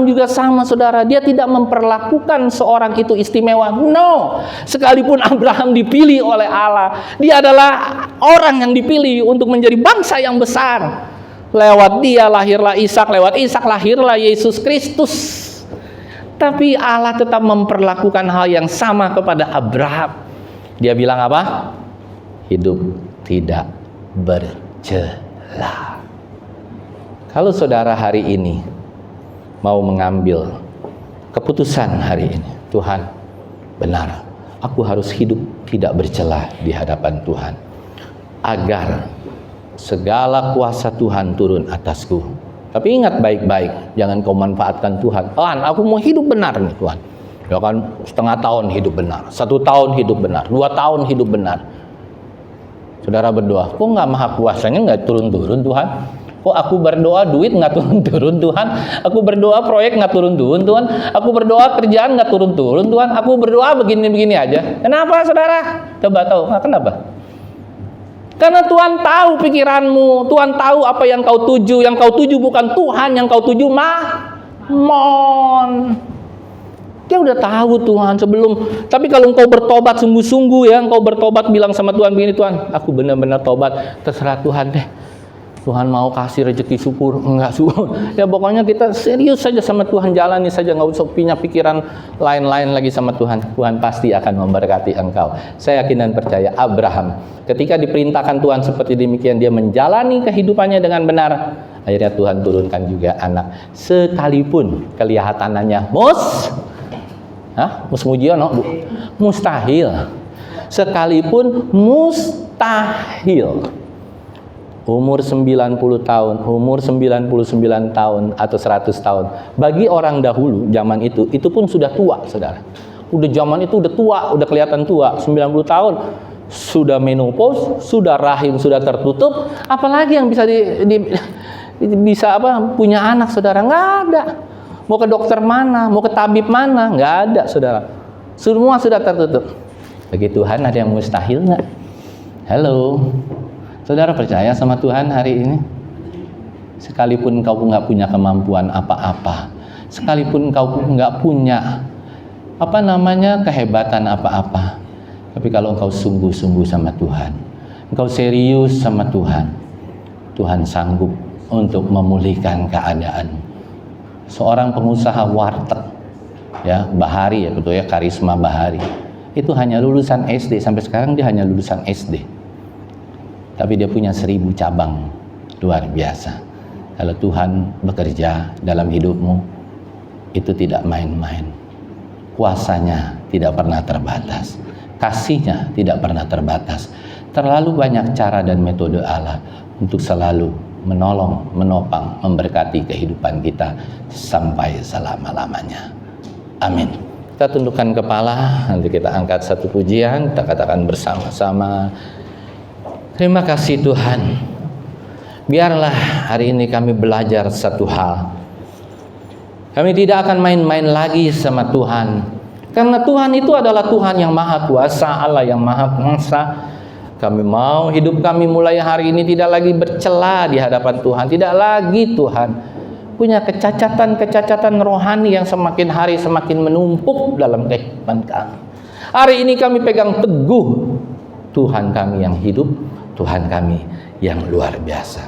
juga sama, saudara. Dia tidak memperlakukan seorang itu istimewa. No. Sekalipun Abraham dipilih oleh Allah, dia adalah orang yang dipilih untuk menjadi bangsa yang besar. Lewat dia lahirlah Ishak, lewat Ishak lahirlah Yesus Kristus. Tapi Allah tetap memperlakukan hal yang sama kepada Abraham. Dia bilang apa? Hidup tidak bercela. Kalau saudara hari ini mau mengambil keputusan hari ini, Tuhan, benar, aku harus hidup tidak bercela di hadapan Tuhan, agar segala kuasa Tuhan turun atasku. Tapi ingat baik-baik, jangan kau manfaatkan Tuhan. Tuhan, aku mau hidup benar nih Tuhan. Ya kan, setengah tahun hidup benar, 1 tahun hidup benar, 2 tahun hidup benar. Saudara berdoa, kok nggak maha kuasanya nggak turun-turun Tuhan? Kok aku berdoa duit nggak turun-turun Tuhan? Aku berdoa proyek nggak turun-turun Tuhan? Aku berdoa kerjaan nggak turun-turun Tuhan? Aku berdoa begini-begini aja. Kenapa, saudara? Coba tahu. Kenapa? Karena Tuhan tahu pikiranmu. Tuhan tahu apa yang kau tuju. Yang kau tuju bukan Tuhan. Yang kau tuju Mammon. Dia udah tahu Tuhan sebelum. Tapi kalau engkau bertobat sungguh-sungguh, ya, engkau bertobat bilang sama Tuhan begini, Tuhan, aku benar-benar tobat. Terserah Tuhan deh. Tuhan mau kasih rezeki syukur, enggak syukur. Ya pokoknya kita serius saja sama Tuhan, jalani saja, nggak usah punya pikiran lain-lain lagi sama Tuhan. Tuhan pasti akan memberkati engkau. Saya yakin dan percaya Abraham ketika diperintahkan Tuhan seperti demikian, dia menjalani kehidupannya dengan benar. Akhirnya Tuhan turunkan juga anak, sekalipun kelihatannya mustahil. Sekalipun mustahil. Umur 90 tahun, umur 99 tahun atau 100 tahun. Bagi orang dahulu zaman itu pun sudah tua, Saudara. Udah zaman itu udah tua, udah kelihatan tua. 90 tahun sudah menopause, sudah rahim sudah tertutup, apalagi yang bisa punya anak, Saudara? Nggak ada. Mau ke dokter mana, mau ke tabib mana, nggak ada, Saudara. Semua sudah tertutup. Bagi Tuhan ada yang mustahil nggak? Halo, Saudara percaya sama Tuhan hari ini? Sekalipun kau nggak punya kemampuan apa-apa, sekalipun kau nggak punya kehebatan apa-apa, tapi kalau engkau sungguh-sungguh sama Tuhan, engkau serius sama Tuhan, Tuhan sanggup untuk memulihkan keadaan. Seorang pengusaha warteg, ya, Bahari, ya betul ya, Karisma Bahari, itu hanya lulusan SD, sampai sekarang dia hanya lulusan SD. Tapi dia punya 1000 cabang, luar biasa. Kalau Tuhan bekerja dalam hidupmu, itu tidak main-main. Kuasanya tidak pernah terbatas, kasihnya tidak pernah terbatas. Terlalu banyak cara dan metode Allah untuk selalu menolong, menopang, memberkati kehidupan kita sampai selama-lamanya. Amin. Kita tundukkan kepala, nanti kita angkat satu pujian, kita katakan bersama-sama. Terima kasih Tuhan. Biarlah hari ini kami belajar satu hal. Kami tidak akan main-main lagi sama Tuhan. Karena Tuhan itu adalah Tuhan yang maha kuasa, Allah yang maha kuasa. Kami mau hidup kami mulai hari ini tidak lagi bercela di hadapan Tuhan. Tidak lagi Tuhan punya kecacatan-kecacatan rohani yang semakin hari semakin menumpuk dalam kehidupan kami. Hari ini kami pegang teguh Tuhan kami yang hidup, Tuhan kami yang luar biasa.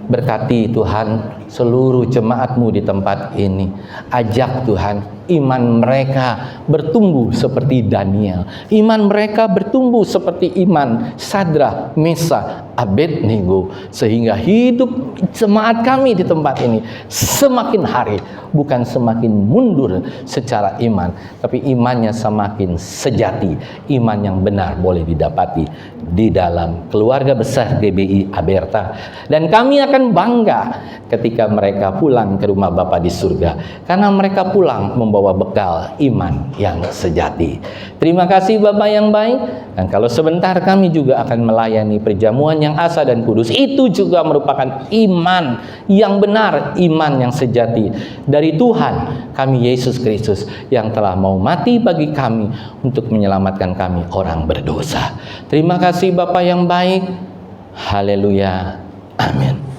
Berkati Tuhan seluruh jemaat-Mu di tempat ini. Ajak Tuhan iman mereka bertumbuh seperti Daniel. Iman mereka bertumbuh seperti iman Sadrak, Mesah, Abednego. Sehingga hidup jemaat kami di tempat ini semakin hari bukan semakin mundur secara iman, tapi imannya semakin sejati. Iman yang benar boleh didapati di dalam keluarga besar GBI Aberta. Dan kami akan bangga ketika mereka pulang ke rumah Bapa di surga, karena mereka pulang membawa bekal iman yang sejati. Terima kasih Bapak yang baik. Dan kalau sebentar kami juga akan melayani perjamuan yang asa dan kudus, itu juga merupakan iman yang benar, iman yang sejati dari Tuhan kami Yesus Kristus yang telah mau mati bagi kami untuk menyelamatkan kami orang berdosa. Terima kasih Bapak yang baik. Haleluya. Amin.